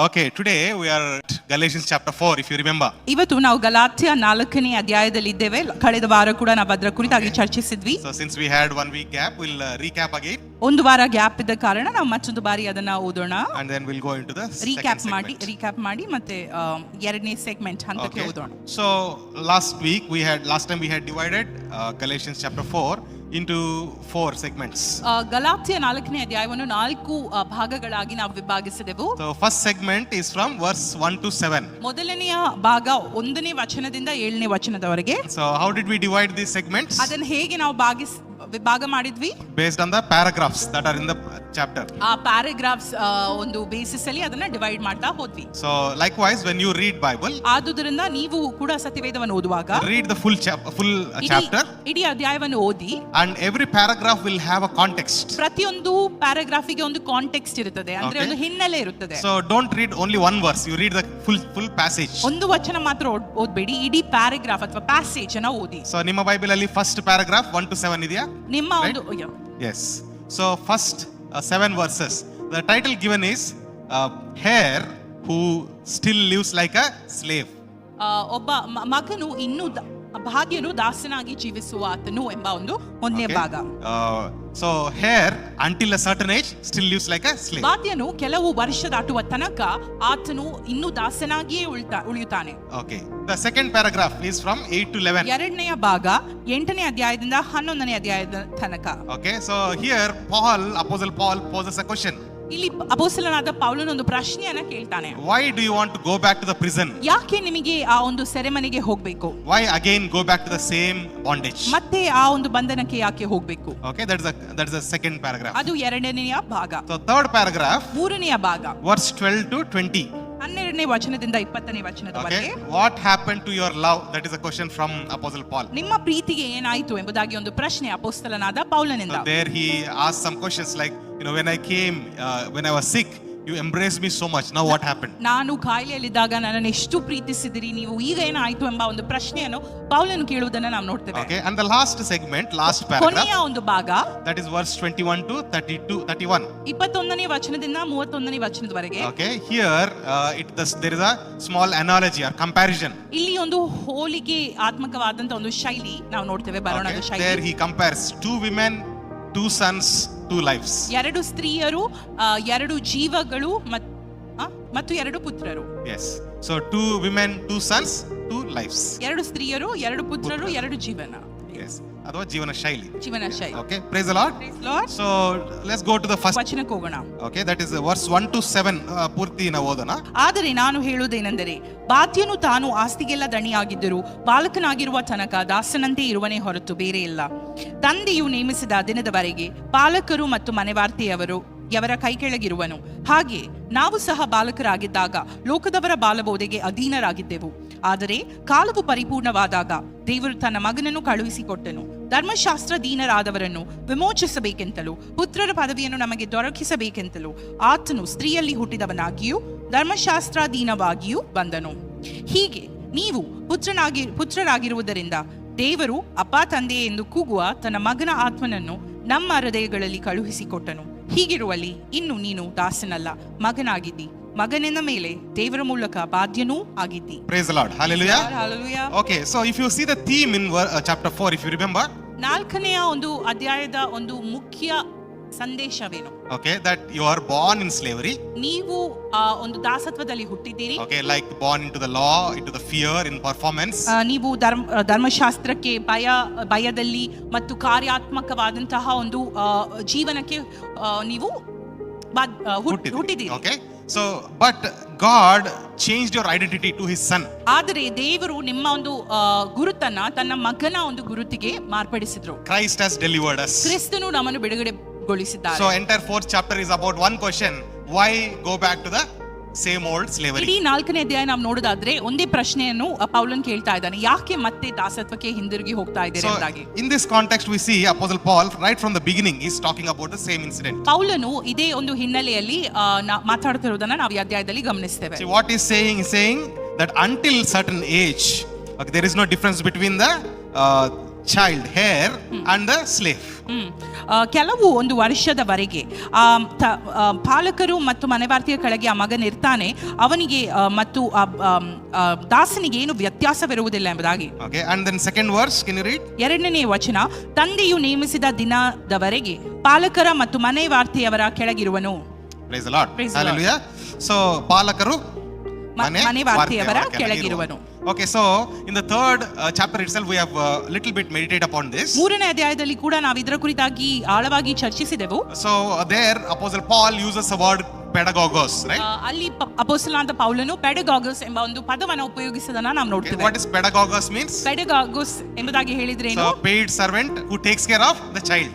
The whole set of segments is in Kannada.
Okay, today we are at Galatians chapter 4, if you remember. ಇವತ್ತು ನಾವು ಗಲಾತ್ಯ 4ನೇ ಅಧ್ಯಾಯದಲ್ಲಿ ಇದ್ದೇವೆ. ಕಳೆದ ವಾರ ಕೂಡ ನಾವು ಅದರ ಕುರಿತಾಗಿ ಚರ್ಚಿಸಿದ್ವಿ. So since we had 1 week gap, we'll recap again. ಒಂದು ವಾರ ಗ್ಯಾಪ್ ಇದ್ದ ಕಾರಣ ನಾವು ಮತ್ತೊಂದು ಬಾರಿ ಅದನ್ನ ಓದೋಣ. And then we'll go into the recap ಮಾಡಿ ಮತ್ತೆ ಎರಡನೇ ಸೆಗ್ಮೆಂಟ್ ಹಂತಕ್ಕೆ ಓದೋಣ. So last time we had divided Galatians chapter 4 into 4 segments. Galatia 4ನೇ ಅಧ್ಯಾಯವನ್ನು 4 ಭಾಗಗಳಾಗಿ ನಾವು ವಿಭಾಗಿಸಿದೆವು. So first segment is from verse 1 to 7. ಮೊದಲನೆಯ ಭಾಗ 1ನೇ ವಚನದಿಂದ 7ನೇ ವಚನದವರೆಗೆ. So how did we divide these segments? ಅದನ್ನು ಹೇಗೆ ನಾವು ವಿಭಾಗ ಮಾಡಿದ್ವಿ? Based on the paragraphs that are in the chapter. ಆ ಪ್ಯಾರಾಗ್ರಾಫ್ಸ್ ಒಂದು ಬೇಸಿಸ್ ಅಲ್ಲಿ ಅದನ್ನ ಡಿವೈಡ್ ಮಾಡ್ತಾ ಹೋದ್ವಿ. So likewise when you read Bible, ಆದುದರಿಂದ ನೀವು ಕೂಡ ಸತ್ಯವೇದವನ್ನು ಓದುವಾಗ read the full chapter. ಇಡೀ ಅಧ್ಯಾಯವನ್ನು ಓದಿ. And every paragraph will have a context. ಪ್ರತಿಯೊಂದು ಪ್ಯಾರಾಗ್ರಾಫಿಗೆ ಒಂದು ಕಾಂಟೆಕ್ಸ್ಟ್ ಇರುತ್ತದೆ, ಅಂದ್ರೆ ಒಂದು ಹಿನ್ನೆಲೆ ಇರುತ್ತದೆ. So don't read only one verse, you read the full passage. ಒಂದು ವಚನ ಮಾತ್ರ ಓದಬೇಡಿ, ಇಡೀ ಪ್ಯಾರಾಗ್ರಾಫ್ ಅಥವಾ ಪ್ಯಾಸೇಜ್ ಅನ್ನು ಓದಿ. So ನಿಮ್ಮ ಬೈಬಲ್ ಅಲ್ಲಿ ಫಸ್ಟ್ ಪ್ಯಾರಾಗ್ರಾಫ್ 1 to 7 ಇದೆಯಾ? ನಿಮ್ಮ ಒಂದು Yes. So first 7 verses. The title given is Heir who still lives like a slave. ಒಬ್ಬ ಮಗನು ಇನ್ನೂ ಭಾಗ್ಯನು ದಾಸನಾಗಿ ಜೀವಿಸುವ ಆತನು ಎಂಬ ಒಂದು ಒಂದನೇ ಭಾಗ. So heir until a certain age still lives like a slave. ಭಾಗ್ಯನು ಕೆಲವು ವರ್ಷ ದಾಟುವ ತನಕ ಆತನು ಇನ್ನೂ ದಾಸನಾಗಿಯೇ ಉಳಿಯುತ್ತಾನೆ. Okay. The second paragraph is from 8 to 11. ಎರಡನೆಯ ಭಾಗ 8ನೇ ಅಧ್ಯಾಯದಿಂದ 11ನೇ ಅಧ್ಯಾಯದ ತನಕ. Okay. So here Apostle Paul poses a question. ಇಲ್ಲಿ ಅಪೊಸ್ತಲನಾದ ಪೌಲನು ಒಂದು ಪ್ರಶ್ನೆಯನ್ನ ಕೇಳ್ತಾನೆ. Why do you want to go back to the prison? ಯಾಕೆ ನಿಮಗೆ ಆ ಒಂದು ಸೆರೆಮನೆಗೆ ಹೋಗಬೇಕು? Why again go back to the same bondage? ಮತ್ತೆ ಆ ಒಂದು ಬಂಧನಕ್ಕೆ ಯಾಕೆ ಹೋಗಬೇಕು? Okay, that is the second paragraph. ಅದು ಎರಡನೆಯ ಭಾಗ. So third paragraph, ಮೂರನೆಯ ಭಾಗ verse 12 to 20. 12ನೇ ವಚನದಿಂದ 20ನೇ ವಚನದವರೆಗೆ. Okay, what happened to your love? That is a question from Apostle Paul. ನಿಮ್ಮ ಪ್ರೀತಿಗೆ ಏನಾಯಿತು ಎಂಬುದಾಗಿ ಒಂದು ಪ್ರಶ್ನೆ ಅಪೊಸ್ತಲನಾದ ಪೌಲನಿಂದ. There he asked some questions like, when I came, when I was sick, you embraced me so much. Now what happened? ನಾನು ಕಾಯಿಲೆಯಲ್ಲಿದ್ದಾಗ ನನ್ನನ್ನು ಎಷ್ಟು ಪ್ರೀತಿಸಿದಿರಿ, ನೀವು ಈಗ ಏನಾಯಿತು ಎಂಬ ಒಂದು ಪ್ರಶ್ನೆಯನ್ನು ಪೌಲನು ಕೇಳುವುದನ್ನು ನಾವು ನೋಡ್ತೇವೆ. Okay, and the last paragraph, ಕೊನೆಯ ಒಂದು ಭಾಗ, that is verse 21 to 31. 21ನೇ ವಚನದಿಂದ 31ನೇ ವಚನದವರೆಗೆ. Okay, here there is a small analogy or comparison. ಇಲ್ಲಿ ಒಂದು ಹೋಲಿಕೆ ಆತ್ಮಕವಾದಂತ ಒಂದು ಶೈಲಿ ನಾವು ನೋಡ್ತೇವೆ, ಬರೋಣದ ಶೈಲಿ. There he compares 2 women, 2 sons, 2 lives. 2 ಸ್ತ್ರೀಯರು, 2 ಜೀವಗಳು ಮತ್ತು 2 ಪುತ್ರರು. Yes. So 2 women, 2 sons, 2 lives. 2 ಸ್ತ್ರೀಯರು, 2 ಪುತ್ರರು, 2 ಜೀವನ. Yes. ಅಥವಾ ಜೀವನ ಶೈಲಿ. Okay, praise the Lord. So let's go to the first ವಚನಕ್ಕೆ ಹೋಗೋಣ. Okay, that is verse 1 to 7 ಪೂರ್ತಿ ನಾವು ಓದೋಣ. ಆದರೆ ನಾನು ಹೇಳುವುದೇನೆಂದರೆ, ಬಾಧ್ಯನು ತಾನು ಆಸ್ತಿಗೆಲ್ಲ ದಣಿಯಾಗಿದ್ದರೂ ಬಾಲಕನಾಗಿರುವ ತನಕ ದಾಸನಂತೆ ಇರುವನೇ ಹೊರತು ಬೇರೆ ಇಲ್ಲ. ತಂದೆಯು ನೇಮಿಸಿದ ದಿನದವರೆಗೆ ಪಾಲಕರು ಮತ್ತು ಮನೆವಾರ್ತೆಯವರ ಕೈ ಕೆಳಗಿರುವನು. ಹಾಗೆ ನಾವು ಸಹ ಬಾಲಕರಾಗಿದ್ದಾಗ ಲೋಕದವರ ಬಾಲಬೋಧೆಗೆ ಅಧೀನರಾಗಿದ್ದೆವು. ಆದರೆ ಕಾಲವು ಪರಿಪೂರ್ಣವಾದಾಗ ದೇವರು ತನ್ನ ಮಗನನ್ನು ಕಳುಹಿಸಿಕೊಟ್ಟನು. ಧರ್ಮಶಾಸ್ತ್ರಧೀನರಾದವರನ್ನು ವಿಮೋಚಿಸಬೇಕೆಂತಲೂ ಪುತ್ರರ ಪದವಿಯನ್ನು ನಮಗೆ ದೊರಕಿಸಬೇಕೆಂತಲೂ ಆತನು ಸ್ತ್ರೀಯಲ್ಲಿ ಹುಟ್ಟಿದವನಾಗಿಯೂ ಧರ್ಮಶಾಸ್ತ್ರಾಧೀನವಾಗಿಯೂ ಬಂದನು. ಹೀಗೆ ನೀವು ಪುತ್ರರಾಗಿರುವುದರಿಂದ ದೇವರು ಅಪ್ಪ ತಂದೆ ಎಂದು ಕೂಗುವ ತನ್ನ ಮಗನ ಆತ್ಮನನ್ನು ನಮ್ಮ ಹೃದಯಗಳಲ್ಲಿ ಕಳುಹಿಸಿಕೊಟ್ಟನು. ಹೀಗಿರುವಲ್ಲಿ ಇನ್ನು ನೀನು ದಾಸನಲ್ಲ, ಮಗನಾಗಿದ್ದಿ. ಮಗನೆಂದ ಮೇಲೆ ದೇವರ ಮೂಲಕ ಬಾಧ್ಯನೂ ಆಗಿದ್ದಿ. Praise the Lord. Hallelujah. Hallelujah. Okay, so if you see the theme in chapter 4, if you remember, 4ನೆಯ ಒಂದು ಅಧ್ಯಾಯದ ಒಂದು ಮುಖ್ಯ ಸಂದೇಶವೇನು? Okay, that you are born in slavery. ನೀವು ಒಂದು ದಾಸತ್ವದಲ್ಲಿ ಹುಟ್ಟಿದ್ದೀರಿ. Okay, like born into the law, into the fear, in performance. ನೀವು ಧರ್ಮಶಾಸ್ತ್ರಕ್ಕೆ ಭಯದಲ್ಲಿ ಮತ್ತು ಕಾರ್ಯಾತ್ಮಕವಾದಂತಹ ಒಂದು ಜೀವನಕ್ಕೆ ನೀವು ಹುಟ್ಟಿದ್ದೀರಿ. Okay, so but God changed your identity to his son. ಆದರೆ ದೇವರು ನಿಮ್ಮ ಒಂದು ಗುರುತನ್ನ ತನ್ನ ಮಗನ ಒಂದು ಗುರುತಿಗೆ ಮಾರ್ಪಡಿಸಿದ್ರು. Christ has delivered us. ಕ್ರಿಸ್ತನು ನಮ್ಮನ್ನು ಬಿಡುಗಡೆಗೊಳಿಸಿದ್ದಾರೆ. So entire 4th chapter is about one question: why go back to the same old slavery? ಇಡೀ 4ನೇ ಅಧ್ಯಾಯ ನಾವು ನೋಡೋದಾದ್ರೆ ಒಂದೇ ಪ್ರಶ್ನೆಯನ್ನು ಪೌಲನ್ ಕೇಳ್ತಾ ಇದ್ದಾನೆ, ಯಾಕೆ ಮತ್ತೆ ದಾಸತ್ವಕ್ಕೆ ಹಿಂದಿರುಗಿ ಹೋಗ್ತಾ ಇದ್ದೀರಿ ಎಂಬುದಾಗಿ. In this context we see Apostle Paul right from the beginning is talking about the same incident. ಪೌಲನು ಇದೇ ಒಂದು ಹಿನ್ನೆಲೆಯಲ್ಲಿ ಮಾತಾಡ್ತಿರೋದನ್ನ ನಾವು ಈ ಅಧ್ಯಾಯದಲ್ಲಿ ಗಮನಿಸ್ತೇವೆ. See what he's saying that until certain age, okay, there is no difference between the child, heir, and the slave. ಕೆಲವು ಒಂದು ವರ್ಷದವರೆಗೆ ಪಾಲಕರು ಮತ್ತು ಮನೆವಾರ್ತೆಯ ಕೆಳಗೆ ಆ ಮಗನಿರ್ತಾನೆ, ಅವನಿಗೆ ಮತ್ತು ದಾಸನಿಗೆ ಏನು ವ್ಯತ್ಯಾಸವಿರುವುದಿಲ್ಲ ಎಂಬುದಾಗಿ. Okay, and then second verse, can you read? ಎರಡನೇ ವಚನ, ತಂದೆಯು ನೇಮಿಸಿದ ದಿನದವರೆಗೆ ಪಾಲಕರ ಮತ್ತು ಮನೆವಾರ್ತೆಯವರ ಕೆಳಗಿರುವನು. Praise the Lord. Hallelujah. So ಪಾಲಕರು ಮನೆವಾರ್ತೆಯವರ ಕೆಳಗಿರುವನು. Okay, so in the third chapter itself we have little bit meditate upon this. ಮೂರನೇ ಅಧ್ಯಾಯದಲ್ಲಿ ಕೂಡ ನಾವು ಇದರ ಕುರಿತಾಗಿ ಆಳವಾಗಿ ಚರ್ಚಿಸಿದೆವು. So there Apostle Paul uses the word pedagogos, right? ಅಲ್ಲಿ ಅಪೊಸ್ತಲನಾದ ಪೌಲನು ಪೆಡಗಾಗಸ್ ಎಂಬ ಒಂದು ಪದವನ್ನು ಉಪಯೋಗಿಸುವುದನ್ನು ನಾವು ನೋಡ್ತೇವೆ. What is pedagogos means? ಪೆಡಗಾಗಸ್ ಎಂಬುದಾಗಿ ಹೇಳಿದ್ರೆ ಏನು? So paid servant who takes care of the child.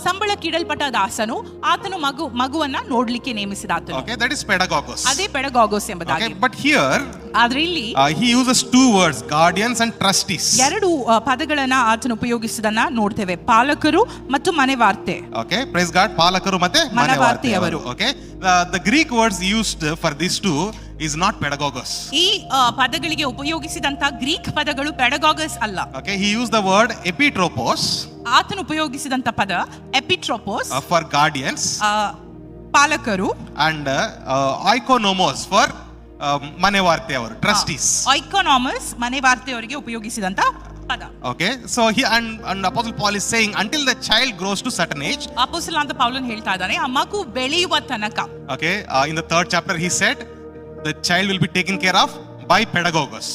ಸಂಬಳಕ್ಕಿಡಲ್ಪಟ್ಟ ದಾಸನು ಆತನು ಮಗುವನ್ನ ನೋಡ್ಲಿಕ್ಕೆ ನೇಮಿಸಿದಾತನು. Okay, that is pedagogos. ಅದೇ ಪೆಡಗಾಗಸ್ ಎಂಬುದಾಗಿ. Okay, but here ಆದ್ರೆ ಇಲ್ಲಿ he uses two words, guardians and trustees. ಎರಡು ಪದಗಳನ್ನ ಆತನು ಉಪಯೋಗಿಸುವುದನ್ನ ನೋಡ್ತೇವೆ, ಪಾಲಕರು ಮತ್ತು ಮನೆವಾರ್ತೆ. Okay, praise God. ಪಾಲಕರು ಮತ್ತೆ ಮನೆವಾರ್ತೆಯವರು. Okay, the Greek words used for these two is not pedagogos. ಈ ಪದಗಳಿಗೆ ಉಪಯೋಗಿಸಿದಂತ ಗ್ರೀಕ್ ಪದಗಳು ಪೆಡಗಾಗಸ್ ಅಲ್ಲ. Okay, he used the word epitropos. ಆತನು ಉಪಯೋಗಿಸಿದಂತ ಪದ ಎಪಿಟ್ರೋಪೋಸ್ for guardians, ಪಾಲಕರು, and oikonomos for ಮನೆವಾರ್ತೆಯವರು, trustees. ಐಕೋನಾಮಸ್ ಮನೆವಾರ್ತೆಯವರಿಗೆ ಉಪಯೋಗಿಸಿದಂತ ಪದ. Okay, so he and Apostle Paul is saying until the child grows to certain age. ಅಪೊಸ್ತಲನಾದ ಪೌಲನು ಹೇಳ್ತಾ ಇದ್ದಾನೆ, ಆ ಮಗು ಬೆಳೆಯುವ ತನಕ. Okay, in the third chapter he said the child will be taken care of by pedagogos.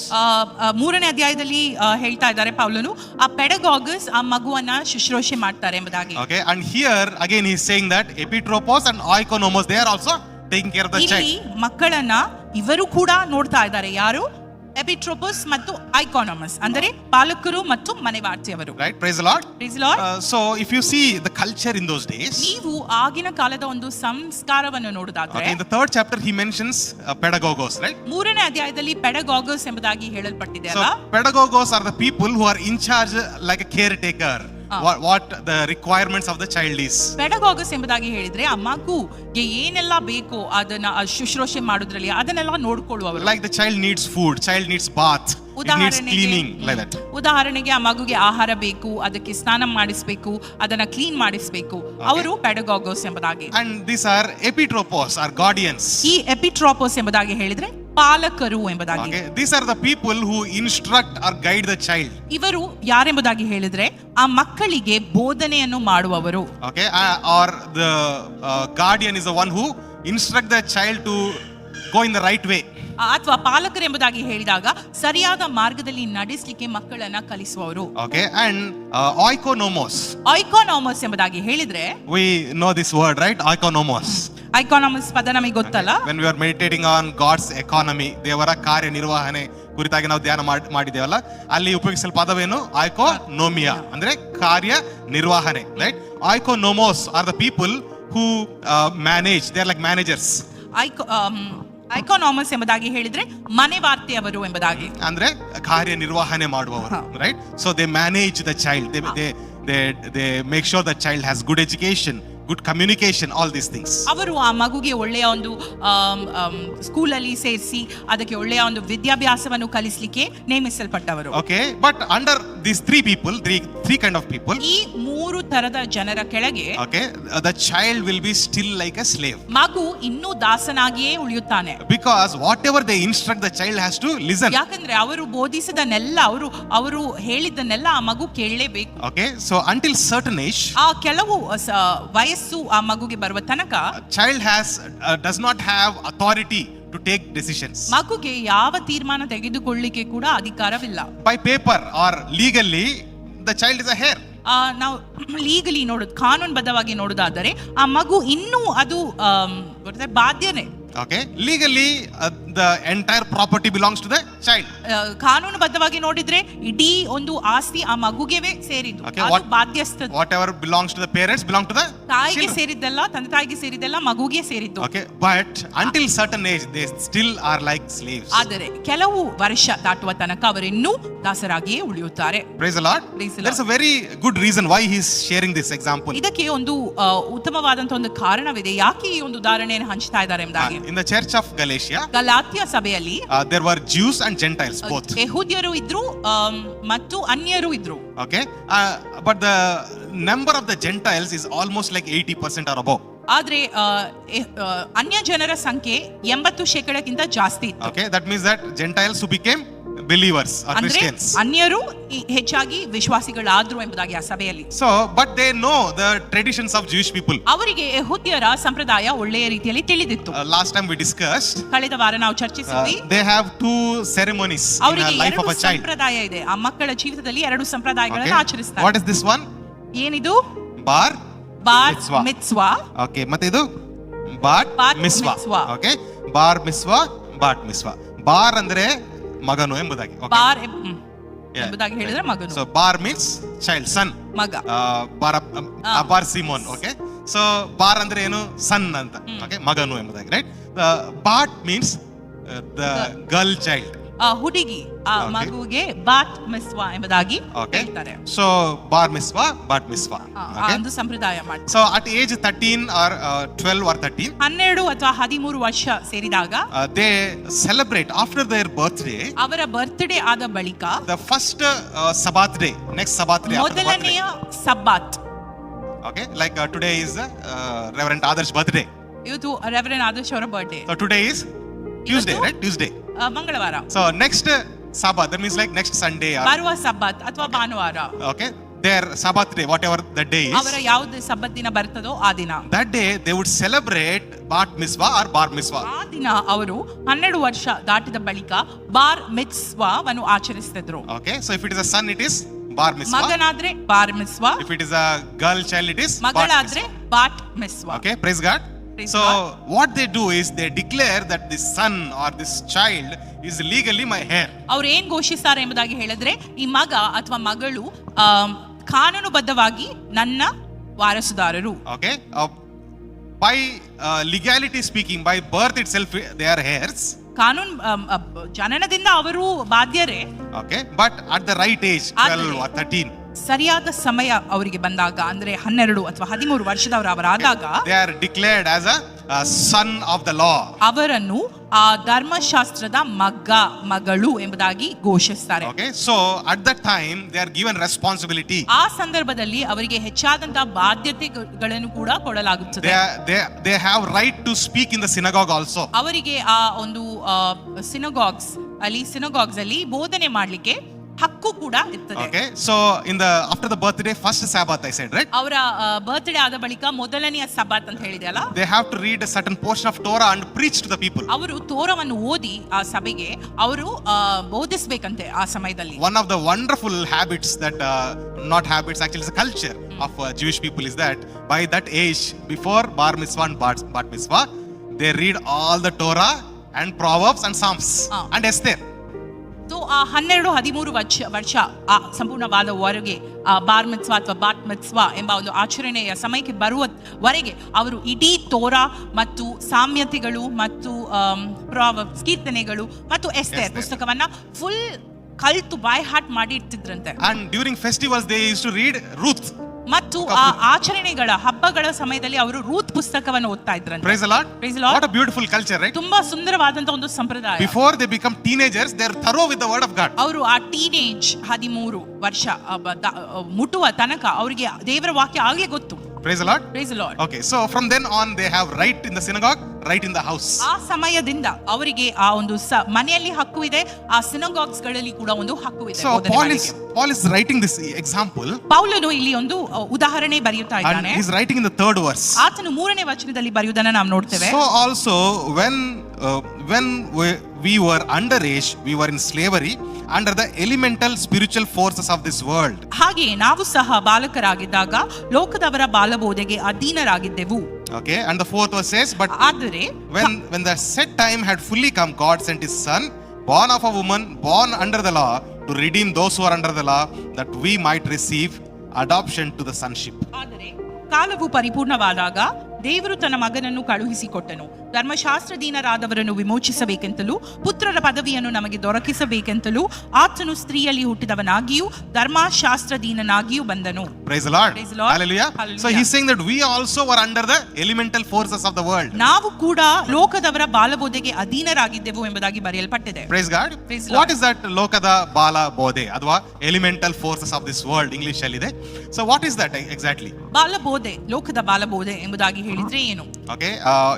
ಮೂರನೇ ಅಧ್ಯಾಯದಲ್ಲಿ ಹೇಳ್ತಾ ಇದ್ದಾರೆ ಪೌಲನು, ಆ ಪೆಡಗಾಗಸ್ ಆ ಮಗುವನ್ನ ಶುಶ್ರೂಷೆ ಮಾಡ್ತಾರೆ ಎಂಬುದಾಗಿ. Okay, and here again he is saying that epitropos and oikonomos, they are also taking care of the child. ಇಲ್ಲಿ ಮಕ್ಕಳನ್ನ ಇವರು ಕೂಡ ನೋಡ್ತಾ ಇದ್ದಾರೆ, ಯಾರು? ಎಪಿಟ್ರೋಪಸ್ ಮತ್ತು ಐಕಾನಮಸ್, ಅಂದರೆ ಪಾಲಕರು ಮತ್ತು ಮನೆವಾರ್ತೆಯವರು. Right, praise the Lord. Praise the Lord. So if you see the culture in those days, ನೀವು ಆಗಿನ ಕಾಲದ ಒಂದು ಸಂಸ್ಕಾರವನ್ನು ನೋಡುದಾದ್ರೆ, okay, in the third chapter he mentions pedagogos, right? ಮೂರನೇ ಅಧ್ಯಾಯದಲ್ಲಿ ಪೆಡಗಾಗಸ್ ಎಂಬುದಾಗಿ ಹೇಳಲ್ಪಟ್ಟಿದೆ So ಅಲ್ಲ. pedagogos are the people who are in charge like a caretaker. What the requirements of the child is. ಪೆಡಗಾಗಸ್ ಎಂಬುದಾಗಿ ಹೇಳಿದ್ರೆ ಆ ಮಗುಗೆ ಏನೆಲ್ಲ ಬೇಕೋ ಅದನ್ನ ಶುಶ್ರೂಷೆ ಮಾಡೋದ್ರಲ್ಲಿ ಅದನ್ನೆಲ್ಲ ನೋಡ್ಕೊಳ್ಳುವವರು. Like the child needs food, child needs bath, it needs cleaning, like that. ಉದಾಹರಣೆಗೆ ಆ ಮಗುಗೆ ಆಹಾರ ಬೇಕು, ಅದಕ್ಕೆ ಸ್ನಾನ ಮಾಡಿಸಬೇಕು, ಅದನ್ನ ಕ್ಲೀನ್ ಮಾಡಿಸಬೇಕು, ಅವರು ಪೆಡಗಾಗಸ್ ಎಂಬುದಾಗಿ. And these are epitropos, are guardians. ಈ ಎಪಿಟ್ರೋಪೋಸ್ ಎಂಬುದಾಗಿ ಹೇಳಿದ್ರೆ ಪಾಲಕರು ಎಂಬುದಾಗಿ. Okay, these are the people who instruct or guide the child. ಇವರು ಯಾರೆಂಬುದಾಗಿ ಹೇಳಿದ್ರೆ ಆ ಮಕ್ಕಳಿಗೆ ಬೋಧನೆಯನ್ನು ಮಾಡುವವರು. Okay, or the guardian is the one who instruct the child to go in the right way. ಅಥವಾ ಪಾಲಕರು ಎಂಬುದಾಗಿ ಹೇಳಿದಾಗ ಸರಿಯಾದ ಮಾರ್ಗದಲ್ಲಿ ನಡೆಸಲಿಕ್ಕೆ ಮಕ್ಕಳನ್ನ ಕಲಿಸುವವರು. Okay, and oikonomos. ಐಕಾನಮಸ್ ಎಂಬುದಾಗಿ ಹೇಳಿದ್ರೆ, we know this word, right? Oikonomos. ಐಕಾನಮಸ್ ಪದ ನಮಗೆ ಗೊತ್ತಲ್ಲ. When we are meditating on God's economy, ದೇವರ ಕಾರ್ಯ ನಿರ್ವಹಣೆ ಕುರಿತಾಗಿ ನಾವು ಧ್ಯಾನ ಮಾಡಿದ್ದೇವಲ್ಲ, ಅಲ್ಲಿ ಉಪಯೋಗಿಸಲ್ ಪದವೇನು? ಐಕೋನೋಮಿಯಾ, ಅಂದ್ರೆ ಕಾರ್ಯ ನಿರ್ವಹಣೆ, ರೈಟ್? ಐಕೋನೋಮೋಸ್ are the people who manage, they are like managers. ಐಕಾನಮಸ್ ಎಂಬುದಾಗಿ ಹೇಳಿದ್ರೆ ಮನೆವಾರ್ತೆಯವರು ಎಂಬುದಾಗಿ, ಅಂದ್ರೆ ಕಾರ್ಯ ನಿರ್ವಹಣೆ ಮಾಡುವವರು, right? So they manage the child, they make sure the child has good education, good communication, all these things. ಅವರು ಆ ಮಗುಗೆ ಒಳ್ಳೆಯ ಒಂದು ಸ್ಕೂಲಲ್ಲಿ ಸೇರಿಸಿ ಅದಕ್ಕೆ ಒಳ್ಳೆಯ ಒಂದು ವಿದ್ಯಾಭ್ಯಾಸವನ್ನು ಕಲಿಸಲಿಕ್ಕೆ ನೇಮಿಸಲ್ಪಟ್ಟವರು. Okay, but under these three people, three kind of people, ಈ ಮೂರು ತರದ ಜನರ ಕೆಳಗೆ, okay, the child will be still like a slave. ಮಗು ಇನ್ನೂ ದಾಸನಾಗಿಯೇ ಉಳಿಯುತ್ತಾನೆ. Because whatever they instruct, the child has to listen. ಯಾಕಂದ್ರೆ ಅವರು ಬೋಧಿಸಿದನ್ನೆಲ್ಲ, ಅವರು ಹೇಳಿದ್ದನ್ನೆಲ್ಲ ಆ ಮಗು ಕೇಳಲೇಬೇಕು. Okay, so until certain age, ಆ ಕೆಲವು ವಯಸ್ಸು ಆ ಮಗುಗೆ ಬರುವ ತನಕ child does not have authority to take decisions. ಮಗುಗೆ ಯಾವ ತೀರ್ಮಾನ ತೆಗೆದುಕೊಳ್ಳಲಿಕ್ಕೆ ಕೂಡ ಅಧಿಕಾರವಿಲ್ಲ. By paper or legally the child is a heir. ನಾವು ಲೀಗಲಿ ಕಾನೂನುಬದ್ಧವಾಗಿ ನೋಡೋದಾದರೆ ಆ ಮಗು ಇನ್ನೂ ಅದು ಬಾಧ್ಯನೇ. Okay, legally the entire property belongs to the child. ಕಾನೂನುಬದ್ಧವಾಗಿ ನೋಡಿದ್ರೆ ಇಡೀ ಒಂದು ಆಸ್ತಿ ಆ ಮಗುಗೆ ಸೇರಿದ್ದು, ಅದು ಬಾಧ್ಯಸ್ಥ. Whatever belongs to the parents belong to the ತಾಯಿಗೆ ಸೇರಿದ್ದೆಲ್ಲ, ತಂದೆ ತಾಯಿಗೆ ಸೇರಿದ್ದೆಲ್ಲ ಮಗುಗೆ ಸೇರಿದ್ದು. Okay, but until certain age they still are like slaves. ಆದರೆ ಕೆಲವು ವರ್ಷ ದಾಟುವ ತನಕ ಅವರು ಇನ್ನೂ ದಾಸರಾಗಿಯೇ ಉಳಿಯುತ್ತಾರೆ. Praise the Lord. There's a very good reason why he is sharing this example. ಇದಕ್ಕೆ ಒಂದು ಉತ್ತಮವಾದಂತ ಒಂದು ಕಾರಣವಿದೆ, ಯಾಕೆ ಈ ಒಂದು ಉದಾಹರಣೆಯನ್ನು ಹಂಚ್ತಾ ಇದ್ದಾರೆ ಎಂಬುದಾಗಿ. In the church of Galatia, Galatia ಬಾತ್ಯ ಸಭೆಯಲ್ಲಿ there were Jews and Gentiles both. ಯೆಹೂದ್ಯರು ಇದ್ರು ಮತ್ತು ಅನ್ಯರು ಇದ್ರು. Okay, but the number of the Gentiles is almost like 80% or above. ಆದ್ರೆ ಅನ್ಯ ಜನರ ಸಂಖ್ಯೆ 80% ಜಾಸ್ತಿ ಇತ್ತು. Okay, that means that Gentiles who became believers or ಅಂದ್ರೆ Christians. ಅನ್ಯರು ಹೆಚ್ಚಾಗಿ ವಿಶ್ವಾಸಿಗಳಾದ್ರು ಎಂಬುದಾಗಿ ಆ ಸಭೆಯಲ್ಲಿ. So, but they know the traditions of Jewish people. ಅವರಿಗೆ ಯೆಹೂದ್ಯರ ಸಂಪ್ರದಾಯ ಒಳ್ಳೆಯ ರೀತಿಯಲ್ಲಿ ತಿಳಿದಿತ್ತು. Last time we discussed. ಕಳೆದ ವಾರ ನಾವು ಚರ್ಚಿಸಿದ್ವಿ. They have two ceremonies in the life of a child. ಸಂಪ್ರದಾಯ ಇದೆ. ಆ ಮಕ್ಕಳ ಜೀವಿತದಲ್ಲಿ 2 ಸಂಪ್ರದಾಯಗಳನ್ನು ಆಚರಿಸ್ತಾರೆ. What is this one? ಏನಿದು? Bar ಮಿತ್ಸ್ವಾ. Okay, ಮತ್ತೆ ಇದು bat mitzvah. Okay, bar mitzvah, bat mitzvah. Bar ಅಂದ್ರೆ ಮಗನು ಎಂಬುದಾಗಿ. ಬಾರ್ ಎಂಬುದಾಗಿ ಹೇಳಿದ್ರೆ ಮಗನು. So bar means child, son. ಮಗ. Bar Simon. Okay, so bar ಅಂದ್ರೆ ಏನು? ಸನ್ ಅಂತ. Okay, ಮಗನು ಎಂಬುದಾಗಿ, right? Bat means the girl child. ಹುಡುಗಿ ಆ ಮಗುಗೆ ಬಾತ್ ಮಿಸ್ವಾ ಎಂಬುದಾಗಿ ಹೇಳ್ತಾರೆ. So bar mitzvah, bat mitzvah. ಒಂದು ಸಂಪ್ರದಾಯ ಮಾಡ್ತಾರೆ. So at age 13 or 12 or 13, 12 ಅಥವಾ 13 ವರ್ಷ ಸೇರಿದಾಗ they celebrate after their birthday. ಅವರ ಬರ್ತ್ಡೇ ಆದ ಬಳಿಕ The first Sabbath day, next Sabbath day. ಮೊದಲನೆಯ ಸಬ್ಬಾತ್. Okay, like today is Reverend Adar's birthday. ಇವತ್ತು ರೆವರೆಂಡ್ ಆದರ್ಶ್ ಅವರ birthday. So today is Tuesday, right? Tuesday. ಮಂಗಳವಾರ. So next Sabbath, that means like next Sunday. ಬರುವ ಸಬ್ಬಾತ್ ಅಥವಾ ಭಾನುವಾರ. Okay, their Sabbath day, whatever the day is. ಅವರ ಯಾವುದು ಸಬ್ಬತ್ ದಿನ ಬರ್ತದೋ ಆ ದಿನ. That day they would celebrate bat mitzvah or bar mitzvah. ಆ ದಿನ ಅವರು 12 ವರ್ಷ ದಾಟಿದ ಬಳಿಕ bar ಮಿತ್ಸ್ವಾವನ್ನು ಆಚರಿಸ್ತಿದ್ರು. Okay, so if it is a son, it is bar mitzvah. ಮಗನಾದ್ರೆ bar mitzvah. If it is a girl child, it is ಮಗಳಾದ್ರೆ bat mitzvah. Okay, praise God. So what they do is they declare that this son or this child is legally my heir. ಅವರು ಏನ್ ಘೋಷಿಸ್ತಾರೆ ಎಂಬುದಾಗಿ ಹೇಳಿದ್ರೆ ಈ ಮಗ ಅಥವಾ ಮಗಳು ಕಾನೂನುಬದ್ಧವಾಗಿ ನನ್ನ ವಾರಸುದಾರರು. Okay, by legality speaking, by birth itself they are heirs. ಕಾನೂನು ಜನನದಿಂದ ಅವರು ಬಾಧ್ಯರೇ. Okay, but at the right age, 12 or 13, ಸರಿಯಾದ ಸಮಯ ಅವರಿಗೆ ಬಂದಾಗ ಅಂದ್ರೆ 12 ಅಥವಾ 13 ವರ್ಷದವರಾದಾಗ they are declared as a son of the law. ಅವರನ್ನು ಆ ಧರ್ಮಶಾಸ್ತ್ರದ ಮಗಳು ಎಂಬುದಾಗಿ ಘೋಷಿಸ್ತಾರೆ. Okay, so at that time they are given responsibility. ಆ ಸಂದರ್ಭದಲ್ಲಿ ಅವರಿಗೆ ಹೆಚ್ಚಾದಂತಹ ಬಾಧ್ಯತೆಗಳನ್ನು ಕೂಡ ಕೊಡಲಾಗುತ್ತದೆ. They have right to speak in the synagogue also. ಅವರಿಗೆ ಆ ಒಂದು ಸಿನಗಾಗ್ಸ್ ಅಲ್ಲಿ ಬೋಧನೆ ಮಾಡ್ಲಿಕ್ಕೆ ಹಕ್ಕು ಕೂಡ ಇರ್ತದೆ. Okay, so after the birthday, first Sabbath I said, right? ಅವರ ಬರ್ತ್ಡೇ ಆದ ಬಳಿಕ ಮೊದಲನೆಯ ಸಬ್ಬತ್ ಅಂತ ಹೇಳಿದೆ ಅಲ್ಲ. They have to read a certain portion of Torah and preach to the people. ಅವರು ತೋರವನ್ನು ಓದಿ ಆ ಸಭೆಗೆ ಅವರು ಬೋಧಿಸಬೇಕಂತೆ ಆ ಸಮಯದಲ್ಲಿ. One of the wonderful habits that not habits, actually it's a culture of Jewish people is that by that age, before bar mitzvah and bat mitzvah, they read all the Torah and Proverbs and Psalms and Esther. ಆ 12-13 ವರ್ಷ ಆ ಸಂಪೂರ್ಣವಾದವರೆಗೆ ಬಾರ್ ಮಿತ್ಸ್ವಾ ಅಥವಾ ಬಾಟ್ ಮಿತ್ಸ್ವಾ ಎಂಬ ಒಂದು ಆಚರಣೆಯ ಸಮಯಕ್ಕೆ ಬರುವವರೆಗೆ ಅವರು ಇಡೀ ತೋರಾ ಮತ್ತು ಸಾಮ್ಯತೆಗಳು ಮತ್ತು ಪ್ರಾವರ್ಬ್ಸ್ ಕೀರ್ತನೆಗಳು ಮತ್ತು ಎಸ್ತೇರ್ ಪುಸ್ತಕವನ್ನ ಫುಲ್ ಕಲ್ತು ಬೈ ಹಾರ್ಟ್ ಮಾಡಿ ಇರ್ತಿದ್ರಂತೆ. And during festivals they used to read Ruth. ಮತ್ತು ಆ ಆಚರಣೆಗಳ ಹಬ್ಬಗಳ ಸಮಯದಲ್ಲಿ ಅವರು ರೂತ್ ಪುಸ್ತಕವನ್ನು ಓದ್ತಾ ಇದ್ರಂತೆ. Praise the Lord. Praise the Lord. What a beautiful culture, right? ತುಂಬಾ ಸುಂದರವಾದಂತ ಒಂದು ಸಂಪ್ರದಾಯ. Before they become teenagers, they are thorough with the word of God. ಅವರು ಆ ಟೀನೇಜ್ 13 ವರ್ಷ ಮುಟ್ಟುವ ತನಕ ಅವರಿಗೆ ದೇವರ ವಾಕ್ಯ ಆಗ್ಲೇ ಗೊತ್ತು. Praise the Lord. Praise the Lord. Okay, so from then on they have right in the synagogue, right in the house. ಆ ಸಮಯದಿಂದ ಅವರಿಗೆ ಆ ಒಂದು ಮನೆಯಲ್ಲಿ ಹಕ್ಕು ಇದೆ, ಆ ಸಿನಗಾಗ್ಸ್ ಗಳಲ್ಲಿ ಕೂಡ ಒಂದು ಹಕ್ಕು ಇದೆ. So Paul is writing this example. ಪೌಲನು ಇಲ್ಲಿ ಒಂದು ಉದಾಹರಣೆ ಬರೆಯುತ್ತಾ ಇದ್ದಾನೆ. And he's writing in the 3rd verse. ಆತನು 3ನೇ ವಚನದಲ್ಲಿ ಬರೆಯುವುದನ್ನು ನಾವು ನೋಡ್ತೇವೆ. So also when we were underage, we were in slavery under the elemental spiritual forces of this world. ಹಾಗೆ ನಾವು ಸಹ ಬಾಲಕರಾಗಿದ್ದಾಗ ಲೋಕದವರ ಬಾಲಬೋಧೆಗೆ ಅಧೀನರಾಗಿದ್ದೆವು. Okay, and the 4th verse says, but ಆದರೆ when the set time had fully come, God sent his son, born of a woman, born under the law, to redeem those who are under the law, that we might receive adoption to the sonship. ಆದರೆ ಕಾಲವು ಪರಿಪೂರ್ಣವಾದಾಗ ದೇವರು ತನ್ನ ಮಗನನ್ನು ಕಳುಹಿಸಿಕೊಟ್ಟನು. ಧರ್ಮಶಾಸ್ತ್ರಧೀನರಾದವರನ್ನು ವಿಮೋಚಿಸಬೇಕೆಂತಲೂ ಪುತ್ರರ ಪದವಿಯನ್ನು ನಮಗೆ ದೊರಕಿಸಬೇಕೆಂತಲೂ ಆತನು ಸ್ತ್ರೀಯಲ್ಲಿ ಹುಟ್ಟಿದವನಾಗಿಯೂ ಧರ್ಮಶಾಸ್ತ್ರಧೀನನಾಗಿಯೂ ಬಂದನು. Praise the Lord. Praise the Lord. Hallelujah. Hallelujah. So he's saying that we also were under the elemental forces of the world. ನಾವು ಕೂಡ ಲೋಕದವರ ಬಾಲಬೋಧೆಗೆ ಅಧೀನರಾಗಿದ್ದೆವು ಎಂಬುದಾಗಿ ಬರೆಯಲ್ಪಟ್ಟಿದೆ. Praise God. Praise the Lord. What is that lokada bala bodhe ಅಥವಾ elemental forces of this world English ಅಲ್ಲಿ ಇದೆ. So what is that exactly? ಬಾಲಬೋಧೆ, ಲೋಕದ ಬಾಲಬೋಧೆ ಎಂಬುದಾಗಿ ಹೇಳಿದ್ರೆ ಏನು? Okay,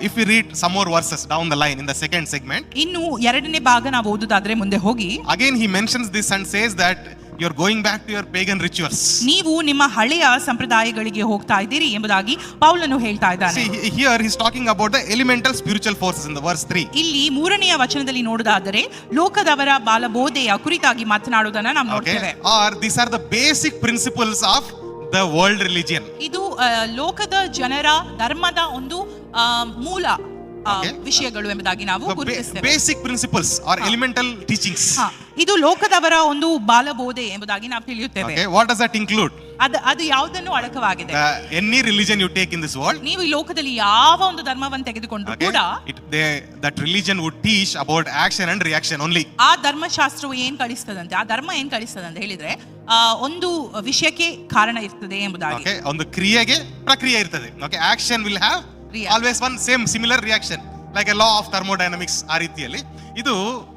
if we read some more verses down the line in the second segment, ಇನ್ನು ಎರಡನೇ ಭಾಗ ನಾವು ಓದುದಾದ್ರೆ ಮುಂದೆ ಹೋಗಿ, again he mentions this and says that you're going back to your pagan rituals. ನೀವು ನಿಮ್ಮ ಹಳೆಯ ಸಂಪ್ರದಾಯಗಳಿಗೆ ಹೋಗ್ತಾ ಇದ್ದೀರಿ ಎಂಬುದಾಗಿ ಪೌಲನು ಹೇಳ್ತಾ ಇದ್ದಾನೆ. See, here he's talking about the elemental spiritual forces in the verse 3. ಇಲ್ಲಿ ಮೂರನೆಯ ವಚನದಲ್ಲಿ ನೋಡುವುದಾದರೆ ಲೋಕದವರ ಬಾಲಬೋಧೆಯ ಕುರಿತಾಗಿ ಮಾತನಾಡುವುದನ್ನು ನಾವು ನೋಡ್ತೇವೆ. Or these are the basic principles of the world religion. ಇದು ಲೋಕದ ಜನರ ಧರ್ಮದ ಒಂದು ಮೂಲ ವಿಷಯಗಳು ಎಂಬುದಾಗಿ ನಾವು ಗುರುತಿಸ್ತೇವೆ. Basic principles or elemental teachings. ಇದು ಲೋಕದವರ ಒಂದು ಬಾಲಬೋಧೆ ಎಂಬುದಾಗಿ ನಾವು ತಿಳಿಯುತ್ತೇವೆ. Okay, what does that include? ಅದು ಯಾವುದನ್ನು ಅಡಕವಾಗಿದೆ. Any religion you take in this world, ನೀವು ಈ ಲೋಕದಲ್ಲಿ ಯಾವ ಒಂದು ಧರ್ಮವನ್ನು ತೆಗೆದುಕೊಂಡ್ರು ಕೂಡ that religion would teach about action and reaction only. ಆ ಧರ್ಮಶಾಸ್ತ್ರವು ಏನ್ ಕಲಿಸ್ತದಂತೆ, ಆ ಧರ್ಮ ಏನ್ ಕಲಿಸ್ತದಂತೆ ಹೇಳಿದ್ರೆ ಒಂದು ವಿಷಯಕ್ಕೆ ಕಾರಣ ಇರ್ತದೆ ಎಂಬುದಾಗಿ. Okay, ಒಂದು ಕ್ರಿಯೆಗೆ ಪ್ರಕ್ರಿಯೆ ಇರ್ತದೆ. Okay, action will have always one same similar reaction like a law of thermodynamics. ಆ ರೀತಿಯಲ್ಲಿ ಇದು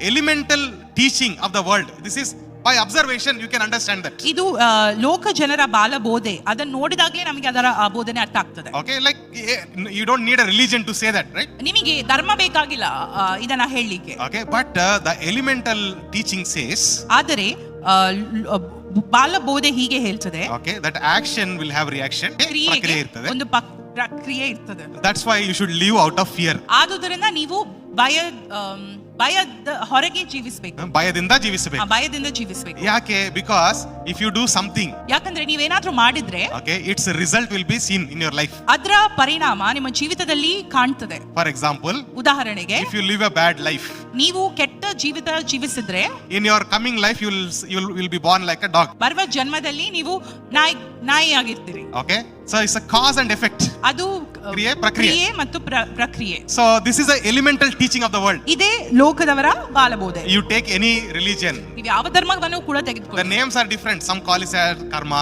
elemental teaching of the world. This is by observation you can understand that. ಇದು ಲೋಕ ಜನರ ಬಾಲಬೋಧೆ, ಅದನ್ನು ನೋಡಿದಾಗಲೇ ನಮಗೆ ಅದರ ಬೋಧನೆ ಅರ್ಥ ಆಗ್ತದೆ. Okay, like you don't need a religion to say that, right? ನಿಮಗೆ ಧರ್ಮ ಬೇಕಾಗಿಲ್ಲ ಇದನ್ನ ಹೇಳಲಿಕ್ಕೆ. Okay, but the elemental teaching says, ಆದರೆ ಬಾಲಬೋಧೆ ಹೀಗೆ ಹೇಳ್ತದೆ, okay, that action will have reaction. ಪ್ರಕ್ರಿಯೆ ಇರ್ತದೆ, ಒಂದು ಪ್ರಕ್ರಿಯೆ ಇರ್ತದೆ. That's why you should live out of fear. ಆದುದರಿಂದ ನೀವು ಭಯದ ಹೊರಗೆ ಜೀವಿಸಬೇಕು, ಭಯದಿಂದ ಜೀವಿಸಬೇಕು. ಭಯದಿಂದ ಜೀವಿಸಬೇಕು. ಯಾಕೆ? Because if you do something, ಯಾಕಂದ್ರೆ ನೀವೇನಾದ್ರೂ ಮಾಡಿದ್ರೆ, okay, its result will be seen in your life. ಅದರ ಪರಿಣಾಮ ನಿಮ್ಮ ಜೀವಿತದಲ್ಲಿ ಕಾಣ್ತದೆ. For example, ಉದಾಹರಣೆಗೆ, if you live a bad life, ನೀವು ಕೆಟ್ಟ ಜೀವಿತ ಜೀವಿಸಿದ್ರೆ, in your coming life you will be born like a dog. ಬರುವ ಜನ್ಮದಲ್ಲಿ ನೀವು ನಾಯಿ ಆಗಿರ್ತೀರಿ. Okay, so it's a cause and effect. ಅದು ಕ್ರಿಯೆ ಮತ್ತು ಪ್ರಕ್ರಿಯೆ. So this is the elemental teaching of the world. ಇದೇ ಲೋಕದವರ ಬಾಲಬೋಧೆ. You take any religion, ನೀವು ಯಾವ ಧರ್ಮವನ್ನು ಕೂಡ ತೆಗೆದುಕೊಳ್ಳಿ, the names are different. Some call it as karma.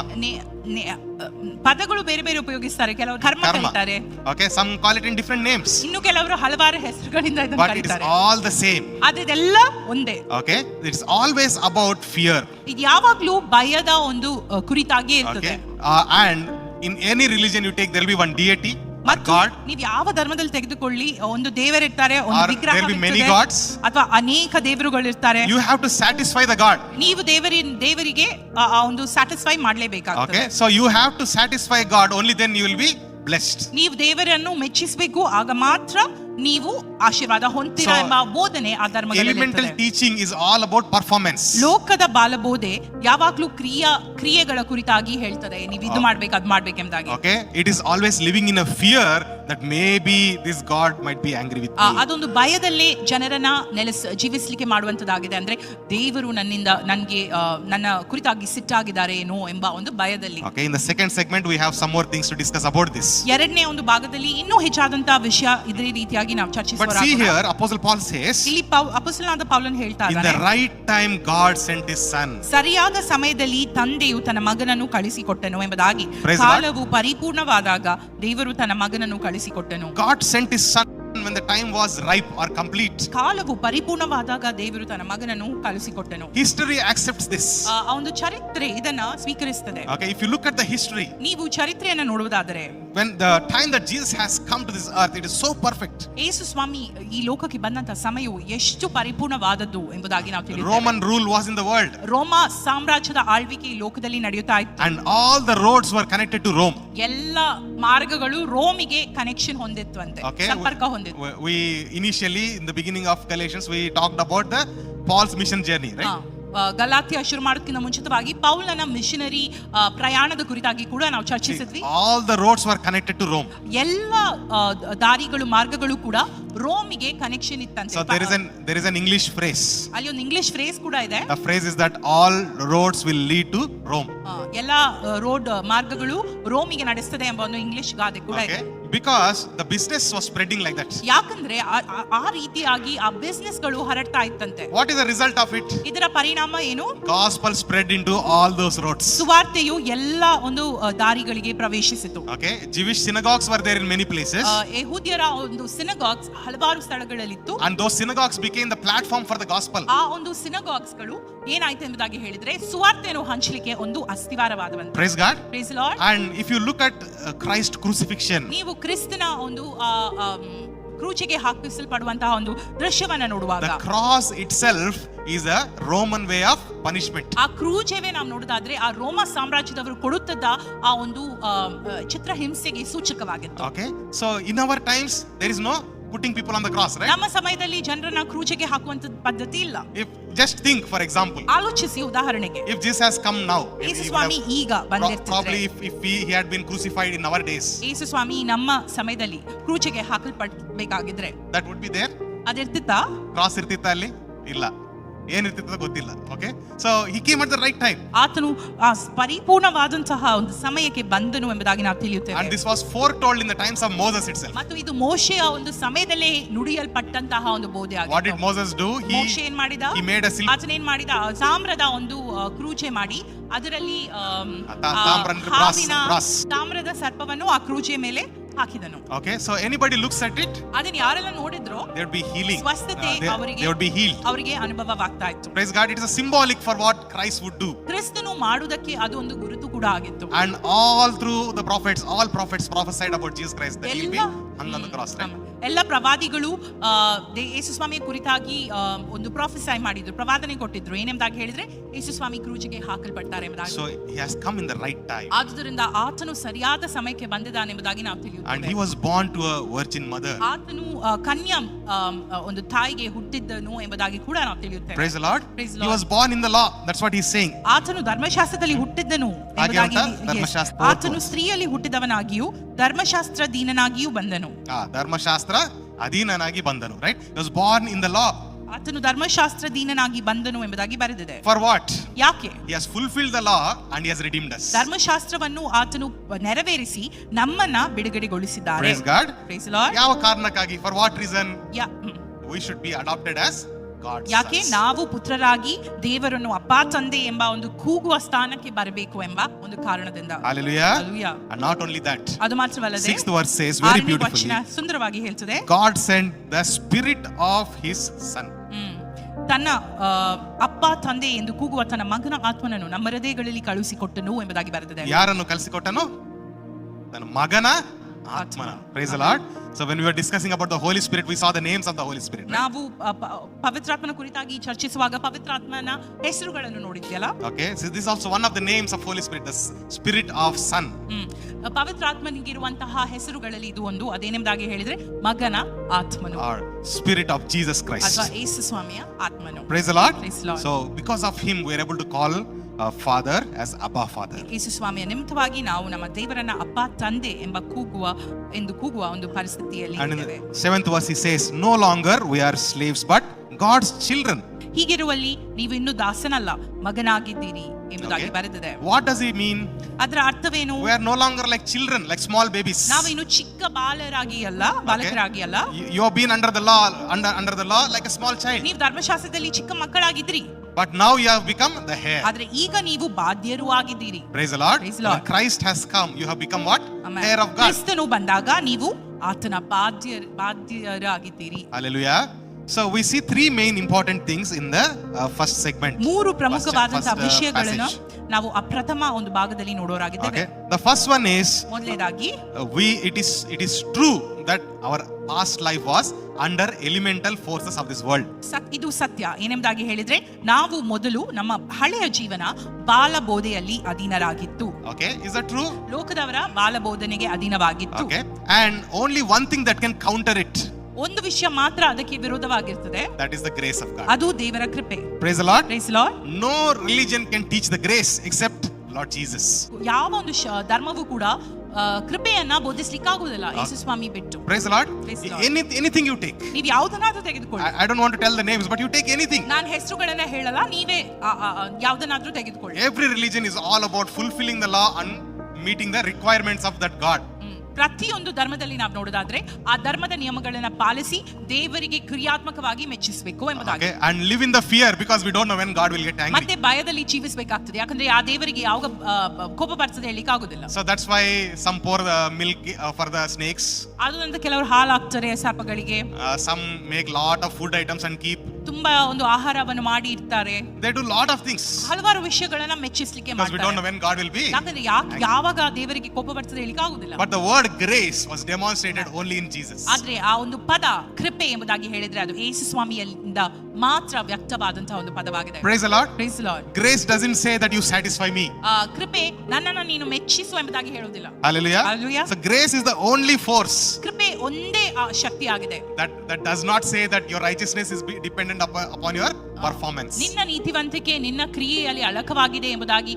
ಪದಗಳು ಬೇರೆ ಬೇರೆ ಉಪಯೋಗಿಸ್ತಾರೆ. ಕೆಲವರು ಕರ್ಮ ಕರೀತಾರೆ. Okay, some call it in different names. ಇನ್ನು ಕೆಲವರು ಹಲವಾರು ಹೆಸರುಗಳಿಂದ ಇದನ್ನು ಕರೀತಾರೆ. But it is all the same. ಅದೆಲ್ಲ ಒಂದೇ. Okay, it's always about fear. ಇದು ಯಾವಾಗಲೂ ಭಯದ ಒಂದು ಕುರಿತಾಗಿ ಇರ್ತದೆ. And in any religion you take, there will be one deity or God. ನೀವು ಯಾವ ಧರ್ಮದಲ್ಲಿ ತೆಗೆದುಕೊಳ್ಳಿ, ಒಂದು ದೇವರಿರ್ತಾರೆ, ಒಂದು ವಿಗ್ರಹ ಅಥವಾ ಅನೇಕ ದೇವರುಗಳಿರ್ತಾರೆ. You have to satisfy the God. ನೀವು ದೇವರಿಗೆ ಒಂದು satisfy ಮಾಡಲೇಬೇಕಾಗ್ತದೆ. Okay, so you have to satisfy God, only then you will be blessed. ನೀವು ದೇವರನ್ನು ಮೆಚ್ಚಿಸಬೇಕು, ಆಗ ಮಾತ್ರ ನೀವು ಆಶೀರ್ವಾದ ಹೊಂದ್ತೀರಾ ಎಂಬ ಬೋಧನೆ ಆ ಧರ್ಮದಲ್ಲಿ. Elemental teaching is all about performance. ಲೋಕದ ಬಾಲಬೋಧೆ ಯಾವಾಗಲೂ ಕ್ರಿಯೆಗಳ ಕುರಿತಾಗಿ ಹೇಳ್ತದೆ. ನೀವು ಇದು ಮಾಡ್ಬೇಕು, ಅದು ಮಾಡ್ಬೇಕೆಂಬುದಾಗಿ. Okay, it is always living in a fear that maybe this God might be angry with me. ಅದೊಂದು ಭಯದಲ್ಲೇ ಜನರನ್ನ ಜೀವಿಸಲಿಕ್ಕೆ ಮಾಡುವಂತದ್ದಾಗಿದೆ. ಅಂದ್ರೆ ದೇವರು ನನ್ನ ಕುರಿತಾಗಿ ಸಿಟ್ಟಾಗಿದ್ದಾರೆ ಏನೋ ಎಂಬ ಒಂದು ಭಯದಲ್ಲಿ. Okay, in the second segment we have some more things to discuss about this. ಎರಡನೇ ಒಂದು ಭಾಗದಲ್ಲಿ ಇನ್ನೂ ಹೆಚ್ಚಾದಂತಹ ವಿಷಯ ಇದೇ ರೀತಿಯಾಗಿ ನಾವು ಚರ್ಚಿಸೋಣ. But see here, Apostle Paul says, ಇಲ್ಲಿ ಅಪೊಸ್ತಲನಾದ ಪೌಲನು ಹೇಳ್ತಾ ಇದ್ದಾನೆ, in the right time God sent his son. ಸರಿಯಾದ ಸಮಯದಲ್ಲಿ ತಂದೆಯು ತನ್ನ ಮಗನನ್ನು ಕಳಿಸಿಕೊಟ್ಟನು ಎಂಬುದಾಗಿ. ಕಾಲವು ಪರಿಪೂರ್ಣವಾದಾಗ ದೇವರು ತನ್ನ ಮಗನನ್ನು ಕಳಿಸಿಕೊಟ್ಟನು. God sent his son when the time was ripe or complete. ಕಾಲವು ಪರಿಪೂರ್ಣವಾದಾಗ ದೇವರು ತನ್ನ ಮಗನನ್ನು ಕಳಿಸಿಕೊಟ್ಟನು. History accepts this. ಆ ಒಂದು ಚರಿತ್ರೆ ಇದನ್ನ ಸ್ವೀಕರಿಸುತ್ತದೆ. Okay, if you look at the history, ನೀವು ಚರಿತ್ರೆಯನ್ನು ನೋಡುವುದಾದರೆ, when the time that Jesus has come to this earth, it is so perfect. ಯೇಸು ಸ್ವಾಮಿ ಈ ಲೋಕಕ್ಕೆ ಬಂದಂತ ಸಮಯವು ಎಷ್ಟು ಪರಿಪೂರ್ಣವಾದದ್ದು ಎಂಬುದಾಗಿ ನಾವು ತಿಳಿಯುತ್ತೇವೆ. Roman rule was in the world. ರೋಮ ಸಾಮ್ರಾಜ್ಯದ ಆಳ್ವಿಕೆ ಈ ಲೋಕದಲ್ಲಿ ನಡೆಯುತ್ತಾ ಇತ್ತು. And all the roads were connected to Rome. ಎಲ್ಲ ಮಾರ್ಗಗಳು ರೋಮಿಗೆ ಕನೆಕ್ಷನ್ ಹೊಂದಿತ್ತಂತೆ, ಸಂಪರ್ಕ ಹೊಂದಿತ್ತು. We initially in the beginning of Galatians we talked about the Paul's mission journey, right? Galatia ಶುರು ಮಾಡೋದಕ್ಕಿಂತ ಮುಂಚಿತವಾಗಿ ಪೌಲನ ಮಿಷನರಿ ಪ್ರಯಾಣದ ಕುರಿತಾಗಿ ಕೂಡ ನಾವು ಚರ್ಚಿಸಿದ್ವಿ. All the roads were connected to Rome. ಎಲ್ಲ ದಾರಿಗಳು ಮಾರ್ಗಗಳು ಕೂಡ ರೋಮಿಗೆ ಕನೆಕ್ಷನ್ ಇತ್ತಂತೆ. So there is an English phrase. ಅಲ್ಲಿ ಒಂದು ಇಂಗ್ಲಿಷ್ ಫ್ರೇಸ್ ಕೂಡ ಇದೆ. The phrase is that all roads will lead to Rome. ಎಲ್ಲ ರೋಡ್ ಮಾರ್ಗಗಳು ರೋಮಿಗೆ ನಡೆಸ್ತದೆ ಎಂಬ ಒಂದು ಇಂಗ್ಲಿಷ್ ಗಾದೆ ಕೂಡ ಇದೆ. Because the business was spreading like that. ಯಾಕಂದ್ರೆ ಆ ರೀತಿಯಾಗಿ ಆ ಬಿಸಿನೆಸ್ ಗಳು ಹರಡ್ತಾ ಇತ್ತಂತೆ. What is the result of it? ಇದರ ಪರಿಣಾಮ ಏನು? Gospel spread into all those roads. ಸುವಾರ್ತೆಯು ಎಲ್ಲ ಒಂದು ದಾರಿಗಳಿಗೆ ಪ್ರವೇಶಿಸಿತು. Okay, Jewish synagogues were there in many places. ಯೆಹೂದ್ಯರ ಒಂದು ಸಿನಗಾಗ್ಸ್ ಹಲವಾರು ಸ್ಥಳಗಳಲ್ಲಿತ್ತು. And those synagogues became the platform for the gospel. ಆ ಒಂದು ಸಿನಗಾಗ್ಸ್ ಗಳು ಏನಾಯ್ತು ಎಂಬುದಾಗಿ ಹೇಳಿದ್ರೆ ಸುವಾರ್ತೆಯನ್ನು ಹಂಚಲಿಕ್ಕೆ ಒಂದು ಅಸ್ತಿವಾರವಾದವಂತೆ. Praise God. Praise the Lord. And if you look at Christ crucifixion, ನೀವು ಕ್ರಿಸ್ತನ ಒಂದು ಕ್ರೂಚಿಗೆ ಹಾಕಿಸಲ್ಪಡುವಂತಹ ಒಂದು ದೃಶ್ಯವನ್ನ ನೋಡುವಾಗ, the cross itself is a Roman way of punishment. ಆ ಕ್ರೂಜವೇ ನಾವು ನೋಡೋದಾದ್ರೆ ಆ ರೋಮ ಸಾಮ್ರಾಜ್ಯದವರು ಕೊಡುತ್ತಿದ್ದ ಆ ಒಂದು ಚಿತ್ರಹಿಂಸೆಗೆ ಸೂಚಕವಾಗಿತ್ತು. Okay, so in our times there is no putting people on the cross, right? ನಮ್ಮ ಸಮಯದಲ್ಲಿ ಜನರನ್ನ ಕ್ರೂಚಿಗೆ ಹಾಕುವಂತ ಪದ್ಧತಿ ಇಲ್ಲ. If just think, for example, ಆಲೋಚಿಸಿ, ಉದಾಹರಣೆಗೆ if Jesus has come now, ಯೇಸು ಸ್ವಾಮಿ ಈಗ ಬಂದಿರ್ತಿದ್ರೆ, probably if he had been crucified in our days, ಯೇಸು ಸ್ವಾಮಿ ನಮ್ಮ ಸಮಯದಲ್ಲಿ ಕ್ರೂಚಿಗೆ ಹಾಕಲ್ಪಡಬೇಕಾಗಿದ್ರೆ that would be there. ಅದಿರ್ತಿತ್ತಾ? ಕ್ರಾಸ್ ಇರ್ತಿತ್ತ ಅಲ್ಲಿ? ಇಲ್ಲ. ಏನಿರ್ತಿತ್ತ ಗೊತ್ತಿಲ್ಲ. Okay, so he came at the right time. ಆತನು ಆ ಪರಿಪೂರ್ಣವಾದಂತಹ ಒಂದು ಸಮಯಕ್ಕೆ ಬಂದನು ಎಂಬುದಾಗಿ ನಾವು ತಿಳಿಯುತ್ತೇವೆ. And this was foretold in the times of Moses itself. ಮತ್ತು ಇದು ಮೋಶೆಯ ಒಂದು ಸಮಯದಲ್ಲೇ ನುಡಿಯಲ್ಪಟ್ಟಂತಹ ಒಂದು ಬೋಧೆ ಆಗಿದೆ. What did Moses do? ಮೋಶೆ ಏನ್ ಮಾಡಿದ? He made a silk. ಆತನ ಏನ್ ಮಾಡಿದ? ತಾಮ್ರದ ಒಂದು ಕ್ರೂಚೆ ಮಾಡಿ ಅದರಲ್ಲಿ ತಾಮ್ರದ ಸರ್ಪವನ್ನು ಆ ಕ್ರೂಚೆ ಮೇಲೆ ಹಾಕಿದನು. Okay, so anybody looks at it, ಅದನ್ನ ಯಾರೆಲ್ಲ ನೋಡಿದ್ರು there would be healing. ಸ್ವಸ್ಥತೆ they would be healed. ಅವರಿಗೆ ಅನುಭವವಾಗ್ತಾ ಇತ್ತು. Praise God, it is a symbolic for what Christ would do. ಕ್ರಿಸ್ತನು ಮಾಡುವುದಕ್ಕೆ ಅದು ಒಂದು ಗುರುತು ಕೂಡ ಆಗಿತ್ತು. And all through the prophets, all prophets prophesied about Jesus Christ, that he will be hung on the cross, right? ಎಲ್ಲ ಪ್ರವಾದಿಗಳು ಯೇಸು ಸ್ವಾಮಿಯ ಕುರಿತಾಗಿ ಒಂದು ಪ್ರೊಫೆಸೈ ಮಾಡಿದ್ರು, ಪ್ರವಾದನೆ ಕೊಟ್ಟಿದ್ರು. ಏನೆಂಬುದಾಗಿ ಹೇಳಿದ್ರೆ ಯೇಸು ಸ್ವಾಮಿ ಕ್ರೂಚಿಗೆ ಹಾಕಲ್ಪಡ್ತಾರೆ ಎಂಬುದಾಗಿ. So he has come in the right time. ಆದುದರಿಂದ ಆತನು ಸರಿಯಾದ ಸಮಯಕ್ಕೆ ಬಂದಿದ್ದಾನೆ ಎಂಬುದಾಗಿ ನಾವು ತಿಳಿಯುತ್ತೇವೆ. And he was born to a virgin mother. ಆತನು ಕನ್ಯಾ ಒಂದು ತಾಯಿಗೆ ಹುಟ್ಟಿದ್ದನು ಎಂಬುದಾಗಿ ಕೂಡ ನಾವು ತಿಳಿಯುತ್ತೇವೆ. Praise the Lord. Praise the He Lord. was born in the law. That's what he is saying. ಆತನು ಧರ್ಮಶಾಸ್ತ್ರದಲ್ಲಿ ಹುಟ್ಟಿದ್ದನು ಎಂಬುದಾಗಿ. ಆತನು ಸ್ತ್ರೀಯಲ್ಲಿ ಹುಟ್ಟಿದವನಾಗಿಯೂ ಧರ್ಮಶಾಸ್ತ್ರಾಧೀನನಾಗಿಯೂ ಬಂದನು. ಧರ್ಮಶಾಸ್ತ್ರ ಅಧೀನನಾಗಿ ಬಂದನು, right? He was born in the law. ಆತನು ಧರ್ಮಶಾಸ್ತ್ರಾಧೀನನಾಗಿ ಬಂದನು ಎಂಬುದಾಗಿ ಬರೆದಿದೆ. For what? ಯಾಕೆ? He has fulfilled the law and he has redeemed us. ಧರ್ಮಶಾಸ್ತ್ರವನ್ನು ಆತನು ನೆರವೇರಿಸಿ ನಮ್ಮನ್ನ ಬಿಡುಗಡೆಗೊಳಿಸಿದ್ದಾರೆ. Praise God. Praise the Lord. ಯಾವ ಕಾರಣಕ್ಕಾಗಿ? For what reason? We should be adopted as God's ಯಾಕೆ? sons. ನಾವು ಪುತ್ರರಾಗಿ ದೇವರನ್ನು ಅಪ್ಪ ತಂದೆ ಎಂಬ ಒಂದು ಕೂಗುವ ಸ್ಥಾನಕ್ಕೆ ಬರಬೇಕು ಎಂಬ ಒಂದು ಕಾರಣದಿಂದ. Hallelujah. Hallelujah. And not only that, ಅದು ಮಾತ್ರವಲ್ಲದೆ 6th verse says very beautifully, ಸುಂದರವಾಗಿ ಹೇಳ್ತದೆ, God sent the spirit of his son. ತನ್ನ ಅಪ್ಪ ತಂದೆ ಎಂದು ಕೂಗುವ ತನ್ನ ಮಗನ ಆತ್ಮನನ್ನು ನಮ್ಮ ಹೃದಯಗಳಲ್ಲಿ ಕಳುಹಿಸಿಕೊಟ್ಟನು ಎಂಬುದಾಗಿ ಬರೆದಿದೆ. ಯಾರನ್ನು ಕಳಿಸಿಕೊಟ್ಟನು? ತನ್ನ ಮಗನ ಆತ್ಮನ. Praise the Lord. So when we were discussing about the Holy Spirit, we saw the names of the Holy Spirit. ನಾವು ಪವಿತ್ರಾತ್ಮನ ಕುರಿತಾಗಿ ಚರ್ಚಿಸುವಾಗ ಪವಿತ್ರಾತ್ಮನ ಹೆಸರುಗಳನ್ನು ನೋಡಿದ್ಯಲ್ಲ. Okay, so this is also one of the names of Holy Spirit, the Spirit of Son. ಪವಿತ್ರಾತ್ಮನಿಗಿರುವಂತಹ ಹೆಸರುಗಳಲ್ಲಿ ಇದು ಒಂದು. ಅದೇನೆಂಬುದಾಗಿ ಹೇಳಿದ್ರೆ ಮಗನ ಆತ್ಮನು, or Spirit of Jesus Christ. ಅಥವಾ ಯೇಸು ಸ್ವಾಮಿಯ ಆತ್ಮನು. Praise the Lord. Praise the Lord. So because of him we are able to call Father as Abba Father. ಯೇಸು ಸ್ವಾಮಿಯ ನಿಮಿತ್ತವಾಗಿ ನಾವು ನಮ್ಮ ದೇವರನ್ನ ಅಪ್ಪ ತಂದೆ ಎಂಬ ಕೂಗುವ ಒಂದು ಪರಿಸ್ಥಿತಿಯಲ್ಲಿ And in ಇದ್ದೇವೆ. the 7th verse he says, no longer we are slaves but God's children. ಹೀಗಿರುವಲ್ಲಿ ನೀವು ಇನ್ನು ದಾಸನಲ್ಲ ಮಗನಾಗಿದ್ದೀರಿ ಎಂಬುದಾಗಿ ಬರೆದಿದೆ. What does he mean? ಅದರ ಅರ್ಥವೇನು? We are no longer like children, like small babies. ನಾವು ಇನ್ನು ಚಿಕ್ಕ ಬಾಲಕರಾಗಿ ಅಲ್ಲ. You have been under the law like a small child. ನೀವು ಧರ್ಮಶಾಸ್ತ್ರದಲ್ಲಿ ಚಿಕ್ಕ ಮಕ್ಕಳಾಗಿದ್ರಿ. But now you have become the heir. ಆದ್ರೆ ಈಗ ನೀವು ಬಾಧ್ಯರು ಆಗಿದ್ದೀರಿ. Praise the Lord. Praise the Lord. When Christ has come, you have become what? Amen. Heir of God. ಕ್ರಿಸ್ತನು ಬಂದಾಗ ನೀವು ಆತನ ಬಾಧ್ಯರಾಗಿದ್ದೀರಿ. Hallelujah. So we see three main important things in the first segment. ಮೂರು ಪ್ರಮುಖವಾದಂತಹ ವಿಷಯಗಳನ್ನು ನಾವು ಪ್ರಥಮ ಒಂದು ಭಾಗದಲ್ಲಿ ನೋಡೋರಾಗಿದ್ದೇವೆ. Okay. The first one is ಮೊದಲನೇದಾಗಿ it is true that our past life was under elemental forces of this world. ಇದು ಸತ್ಯ. ಏನೆಂಬುದಾಗಿ ಹೇಳಿದ್ರೆ ನಾವು ಮೊದಲು ನಮ್ಮ ಹಳೆಯ ಜೀವನ ಬಾಲಬೋಧೆಯಲ್ಲಿ ಅಧೀನರಾಗಿತ್ತು. Okay, is that true? ಲೋಕದವರ ಬಾಲಬೋಧನೆಗೆ ಅಧೀನವಾಗಿತ್ತು. Okay, and only one thing that can counter it. ಒಂದು ವಿಷಯ ಮಾತ್ರ ಅದಕ್ಕೆ ವಿರೋಧವಾಗಿರ್ತದೆ. That is the grace of God. ಅದು ದೇವರ ಕೃಪೆ. Praise the Lord. Praise the Lord. No religion can teach the grace except Lord Jesus. ಯಾವ ಒಂದು ಧರ್ಮವೂ ಕೂಡ ಕೃಪೆಯನ್ನ ಬೋಧಿಸ್ಲಿಕ್ಕಾಗುವುದಿಲ್ಲ ಯೇಸು ಸ್ವಾಮಿ ಬಿಟ್ಟು. Praise the Lord. Praise the Lord. Anything you take. ನೀವು ಯಾವುದನ್ನಾದ್ರೂ ತೆಗೆದುಕೊಳ್ಳಿ. I don't want to tell the names, but you take anything. ನಾನು ಹೆಸರುಗಳನ್ನ ಹೇಳಲ್ಲ, ನೀವೇ ಯಾವುದನ್ನಾದ್ರೂ ತೆಗೆದುಕೊಳ್ಳಿ. Every religion is all about fulfilling the law and meeting the requirements of that God. ಪ್ರತಿಯೊಂದು ಧರ್ಮದಲ್ಲಿ ನಾವು ನೋಡೋದಾದ್ರೆ ಆ ಧರ್ಮದ ನಿಯಮಗಳನ್ನ ಪಾಲಿಸಿ ದೇವರಿಗೆ ಕ್ರಿಯಾತ್ಮಕವಾಗಿ ಮೆಚ್ಚಿಸಬೇಕು ಎಂಬುದಾಗಿ. Okay, and live in the fear because we don't know when God will get angry. ಮತ್ತೆ ಭಯದಲ್ಲಿ ಜೀವಿಸಬೇಕಾಗ್ತದೆ, ಯಾಕಂದ್ರೆ ಆ ದೇವರಿಗೆ ಯಾವಾಗ ಕೋಪ ಬರ್ತದೆ ಹೇಳಿಕ್ಕೆ ಆಗುದಿಲ್ಲ. So that's why some pour milk for the snakes. ಅದರಿಂದ ಕೆಲವರು ಹಾಲು ಹಾಕ್ತಾರೆ ಸರ್ಪಗಳಿಗೆ. Some make lot of food items and keep. ತುಂಬಾ ಒಂದು ಆಹಾರವನ್ನು ಮಾಡಿ ಇರ್ತಾರೆ. They do lot of things. ಹಲವಾರು ವಿಷಯಗಳನ್ನ ಮೆಚ್ಚಿಸಲಿಕ್ಕೆ Because we don't know when God will be. ಯಾಕಂದ್ರೆ ಯಾವಾಗ ದೇವರಿಗೆ ಕೋಪ ಬರ್ತದೆ ಹೇಳಿಕ್ಕೆ ಆಗುದಿಲ್ಲ. But the word grace was demonstrated only in Jesus. ಆದ್ರೆ ಆ ಒಂದು ಪದ ಕೃಪೆ ಎಂಬುದಾಗಿ ಹೇಳಿದ್ರೆ ಅದು ಯೇಸು ಸ್ವಾಮಿಯಿಂದ ಮಾತ್ರ ವ್ಯಕ್ತವಾದಂತಹ ಒಂದು ಪದವಾಗಿದೆ. Praise the Lord. Praise the Lord. Grace doesn't say that you satisfy me. ಕೃಪೆ ನನ್ನನ್ನು ನೀನು ಮೆಚ್ಚಿಸು ಎಂಬುದಾಗಿ ಹೇಳುವುದಿಲ್ಲ. Hallelujah. Hallelujah. So grace is the only force. ಕೃಪೆ ಒಂದೇ ಶಕ್ತಿ ಆಗಿದೆ. That does not say that your righteousness is dependent upon your performance. ನಿನ್ನ ನೀತಿವಂತಿಕೆ ನಿನ್ನ ಕ್ರಿಯೆಯಲ್ಲಿ ಅಳಕವಾಗಿದೆ ಎಂಬುದಾಗಿ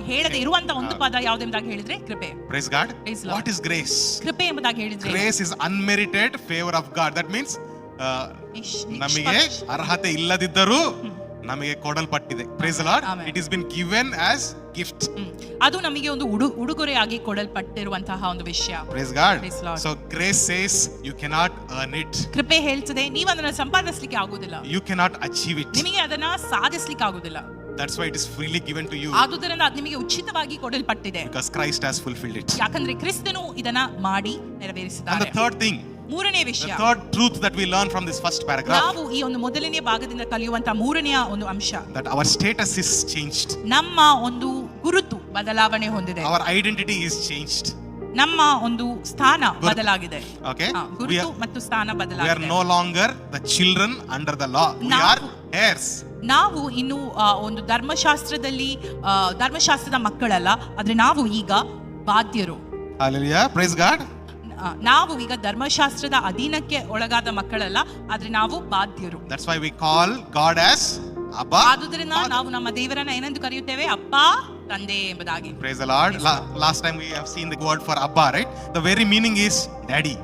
ಹೇಳದೆ ಇರುವಂತ ಒಂದು ಪದ ಯಾವುದೆಂಬುದಾಗಿ ಹೇಳಿದ್ರೆ ಕೃಪೆ. Praise God. Praise Lord. What is grace? ಕೃಪೆ ಎಂಬುದಾಗಿ ಹೇಳಿದ್ರೆ Grace is unmerited favor of God. That means ನಮಗೆ ಅರ್ಹತೆ ಇಲ್ಲದಿದ್ದರೂ ನಮಗೆ ಕೊಡಲ್ಪಟ್ಟಿದೆ. Praise the Lord. Amen. It has been given as gift. ಅದು ನಮಗೆ ಒಂದು ಉಡುಗೊರೆಯಾಗಿ ಕೊಡಲ್ಪಟ್ಟಿರುವಂತಹ ಒಂದು ವಿಷಯ. Praise God. Praise Lord. So grace says you cannot earn it. ಕೃಪೆ ಹೇಳ್ತದೆ ನೀವು ಅದನ್ನ ಸಂಪಾದಿಸಲಿಕ್ಕೆ ಆಗುದಿಲ್ಲ. You cannot achieve it. ನಿಮಗೆ ಅದನ್ನ ಸಾಧಿಸಲಿಕ್ಕೆ ಆಗುದಿಲ್ಲ. That's why it is freely given to you. ಆದುದರಿಂದ ಅದು ನಿಮಗೆ ಉಚಿತವಾಗಿ ಕೊಡಲ್ಪಟ್ಟಿದೆ. Because Christ has fulfilled it. ಯಾಕಂದ್ರೆ ಕ್ರಿಸ್ತನು ಇದನ್ನ ಮಾಡಿ And ನೆರವೇರಿಸಿದ್ದಾರೆ. the third thing, ಮೂರನೇ ವಿಷಯ, the third truth that we learn from this first paragraph, ನಾವು ಈ ಒಂದು ಮೊದಲನೇ ಭಾಗದಿಂದ ಕಲಿಯುವಂತಹ ಮೂರನೆಯ ಒಂದು ಅಂಶ, that our status is changed. ನಮ್ಮ ಒಂದು ಗುರುತು ಬದಲಾವಣೆ ಹೊಂದಿದೆ. Our identity is changed. ನಮ್ಮ ಒಂದು ಸ್ಥಾನ ಬದಲಾಗಿದೆ. Okay. ಗುರುತು ಮತ್ತು ಸ್ಥಾನ We are ಬದಲಾಗಿದೆ. no longer the children under the law. We are heirs. ನಾವು ಇನ್ನು ಒಂದು ಧರ್ಮಶಾಸ್ತ್ರದ ಮಕ್ಕಳಲ್ಲ, ಆದ್ರೆ ನಾವು ಈಗ ಬಾಧ್ಯರು. Hallelujah. Praise God. ನಾವು ಈಗ ಧರ್ಮಶಾಸ್ತ್ರದ ಅಧೀನಕ್ಕೆ ಒಳಗಾದ ಮಕ್ಕಳಲ್ಲ, ಆದ್ರೆ ನಾವು ಬಾಧ್ಯರು. That's why we call God as Abba. ಆದುದರಿಂದ ನಾವು ನಮ್ಮ ದೇವರನ್ನ ಏನೆಂದು ಕರೆಯುತ್ತೇವೆ? ಅಪ್ಪ, ತಂದೆ ಎಂಬುದಾಗಿ. Praise the Lord. Last time we have seen the word for Abba, right? The very meaning is daddy.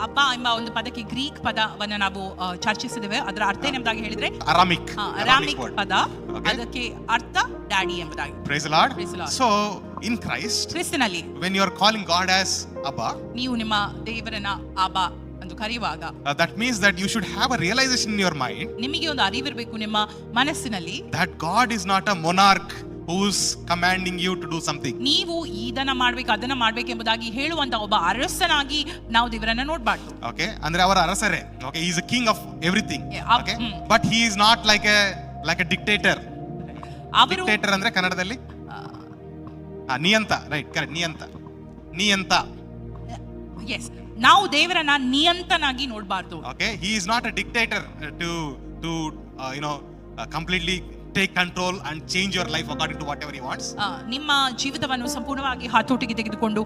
ಅಬ್ಬ ಎಂಬ ಒಂದು ಪದಕ್ಕೆ ಗ್ರೀಕ್ ಪದವನ್ನ ನಾವು ಚರ್ಚಿಸಿದ್ದೇವೆ. ಅದರ ಅರ್ಥ ಏನೆಂಬುದಾಗಿ ಹೇಳಿದ್ರೆ Aramic ಪದ, ಅದಕ್ಕೆ ಅರ್ಥ ಡ್ಯಾಡಿ ಎಂಬುದಾಗಿ. Praise the Lord. Praise the Lord. So in Christ, ಕ್ರಿಸ್ತನಲ್ಲಿ when you are calling God as Abba, ನೀವು ನಿಮ್ಮ ದೇವರನ್ನ ಅಬ್ಬಾ ಎಂದು ಕರೆಯುವಾಗ that means that you should have a realization in your mind ನಿಮಗೆ ಒಂದು ಅರಿವಿರಬೇಕು ನಿಮ್ಮ ಮನಸ್ಸಿನಲ್ಲಿ, that God is not a monarch who's commanding you to do something. ನೀವು ಇದನ್ನ ಮಾಡ್ಬೇಕು ಅದನ್ನ ಮಾಡ್ಬೇಕು ಎಂಬುದಾಗಿ ಹೇಳುವಂತ ಒಬ್ಬ ಅರಸನಾಗಿ ನಾವು ದೇವರನ್ನ ನೋಡಬಾರ್ದು. Okay, ಅಂದ್ರೆ ಅವರ ಅರಸರೇ. Okay, he is a king of everything. Okay, but he is not like a dictator. ಅವರು Dictator ಅಂದ್ರೆ ಕನ್ನಡದಲ್ಲಿ ನಿಯಂತ, ರೈಟ್? ಕರೆಕ್ಟ್, ನಿಯಂತ. ಎಸ್, ನಾವು ದೇವರನ್ನ ನಿಯಂತನಾಗಿ ನೋಡಬಾರ್ದು. Okay, he is not a dictator to completely take control and change your life according to whatever he wants. ನಿಮ್ಮ ಜೀವಿತವನ್ನು ಸಂಪೂರ್ಣವಾಗಿ ಹತೋಟಿಗೆ ತೆಗೆದುಕೊಂಡು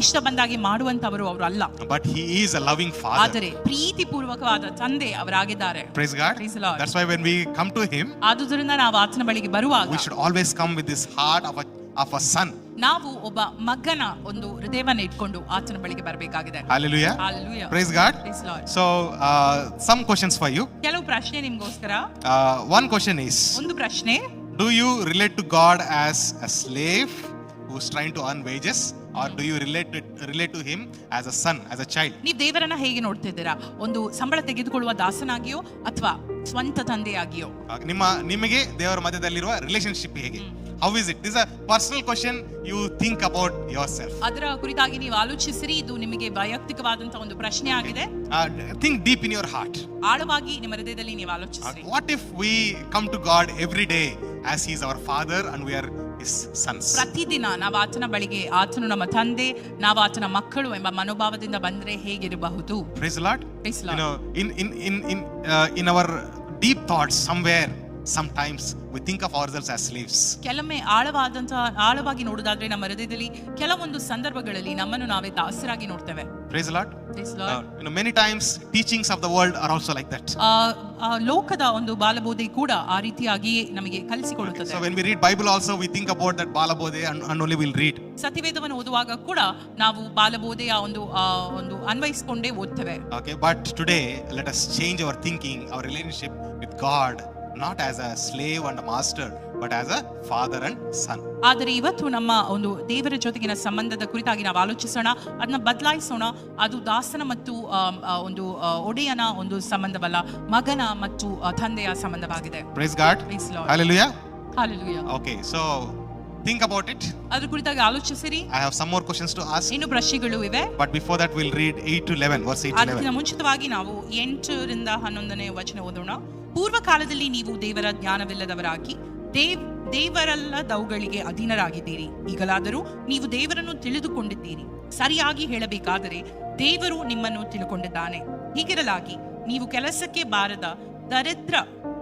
ಇಷ್ಟ ಬಂದಾಗಿ ಮಾಡುವಂತವರು ಅವರು ಅಲ್ಲ. But he is a loving father. ಆದರೆ ಪ್ರೀತಿಪೂರ್ವಕವಾದ ತಂದೆ ಅವರಾಗಿದ್ದಾರೆ. Praise God. Praise the Lord. That's why when we come to him, ಆದುದರಿಂದ ನಾವು ಆತನ ಬಳಿಗೆ ಬರುವಾಗ we should always come with this heart of a son. ನಾವು ಒಬ್ಬ ಮಗನ ಒಂದು ಹೃದಯವನ್ನು ಇಟ್ಕೊಂಡು ಆತನ ಬಳಿಗೆ ಬರಬೇಕಾಗಿದೆ. Hallelujah. Hallelujah. Praise God. Praise Lord. So some questions for you. ಕೆಲವು ಪ್ರಶ್ನೆ ನಿಮಗೋಸ್ಕರ. One question is, ಒಂದು ಪ್ರಶ್ನೆ, do you relate to God as a slave who's trying to earn wages, or do you relate to him as a son, as a child? ನೀವು ದೇವರನ್ನ ಹೇಗೆ ನೋಡ್ತಿದ್ದೀರಾ? ಒಂದು ಸಂಬಳ ತೆಗೆದುಕೊಳ್ಳುವ ದಾಸನಾಗಿಯೋ ಅಥವಾ ಸ್ವಂತ ತಂದೆಯಾಗಿಯೋ? ನಿಮಗೆ ದೇವರ ಮಧ್ಯದಲ್ಲಿರುವ ರಿಲೇಶನ್ಶಿಪ್ ಹೇಗೆ? How is it? This is a personal question you think about yourself. ಅದರ ಕುರಿತಾಗಿ ನೀವು ಆಲೋಚಿಸಿರಿ. ಇದು ನಿಮಗೆ ವೈಯಕ್ತಿಕವಾದಂತಹ ಒಂದು ಪ್ರಶ್ನೆ ಆಗಿದೆ. Think deep in your heart. ಆಳವಾಗಿ ನಿಮ್ಮ ಹೃದಯದಲ್ಲಿ ನೀವು ಆಲೋಚಿಸಿರಿ. What if we come to God every day as he is our father and we are his sons? ಪ್ರತಿದಿನ ನಾವು ಆತನ ಬಳಿಗೆ, ಆತನು ನಮ್ಮ ತಂದೆ, ನಾವು ಆತನ ಮಕ್ಕಳು ಎಂಬ ಮನೋಭಾವದಿಂದ ಬಂದ್ರೆ ಹೇಗಿರಬಹುದು? Praise the Lord. Praise the Lord. In our deep thoughts somewhere sometimes we think of ourselves as slaves. ಕೆಲವೊಮ್ಮೆ ಆಳವಾಗಿ ನೋಡುವುದಾದ್ರೆ ನಮ್ಮ ಹೃದಯದಲ್ಲಿ ಕೆಲವೊಂದು ಸಂದರ್ಭಗಳಲ್ಲಿ ನಮ್ಮನ್ನು ನಾವೇ ದಾಸರಾಗಿ ನೋಡ್ತೇವೆ. Praise the Lord. Praise the Lord. Many times teachings of the world are also like that. ಲೋಕದ ಒಂದು ಬಾಲಬೋಧೆ ಕೂಡ ಆ ರೀತಿಯಾಗಿಯೇ ನಮಗೆ ಕಲಿಸಿಕೊಡುತ್ತದೆ. So when we read Bible also we think about that balabodhe and only we'll read. ಸತ್ಯವೇದವನ್ನು ಓದುವಾಗ ಕೂಡ ನಾವು ಬಾಲಬೋಧೆಯ ಒಂದು ಅನ್ವಯಿಸಿಕೊಂಡೇ ಓದ್ತೇವೆ. Okay, but today let us change our thinking, our relationship with God, not as a slave and a master, but as a father and son. ಆದರೆ ಇವತ್ತು ನಮ್ಮ ಒಂದು ದೇವರ ಜೊತೆಗಿನ ಸಂಬಂಧದ ಕುರಿತಾಗಿ ನಾವು ಆಲೋಚಿಸೋಣ, ಅದನ್ನ ಬದಲಾಯಿಸೋಣ. ಅದು ದಾಸನ ಮತ್ತು ಒಂದು ಒಡೆಯನ ಒಂದು ಸಂಬಂಧವಲ್ಲ, ಮಗನ ಮತ್ತು ತಂದೆಯ ಸಂಬಂಧವಾಗಿದೆ. Praise God. Praise Lord. Hallelujah. Hallelujah. Okay, so think about it. ಅದ್ರ ಕುರಿತಾಗಿ ಆಲೋಚಿಸಿರಿ. I have some more questions to ask. ಇನ್ನು ಪ್ರಶ್ನೆಗಳು ಇವೆ. But before that we'll read 8 to 11, verse 8 to 11. ಅದಕ್ಕಿಂತ ಮುಂಚಿತವಾಗಿ ನಾವು 8 ರಿಂದ 11ನೇ ವಚನ ಓದೋಣ. ಪೂರ್ವ ಕಾಲದಲ್ಲಿ ನೀವು ದೇವರ ಜ್ಞಾನವಿಲ್ಲದವರಾಗಿ ದೇವರಲ್ಲದವುಗಳಿಗೆ ಅಧೀನರಾಗಿದ್ದೀರಿ. ಈಗಲಾದರೂ ನೀವು ದೇವರನ್ನು ತಿಳಿದುಕೊಂಡಿದ್ದೀರಿ. ಸರಿಯಾಗಿ ಹೇಳಬೇಕಾದರೆ ದೇವರು ನಿಮ್ಮನ್ನು ತಿಳುಕೊಂಡಿದ್ದಾನೆ. ಹೀಗಿರಲಾಗಿ ನೀವು ಕೆಲಸಕ್ಕೆ ಬಾರದ ದರಿದ್ರ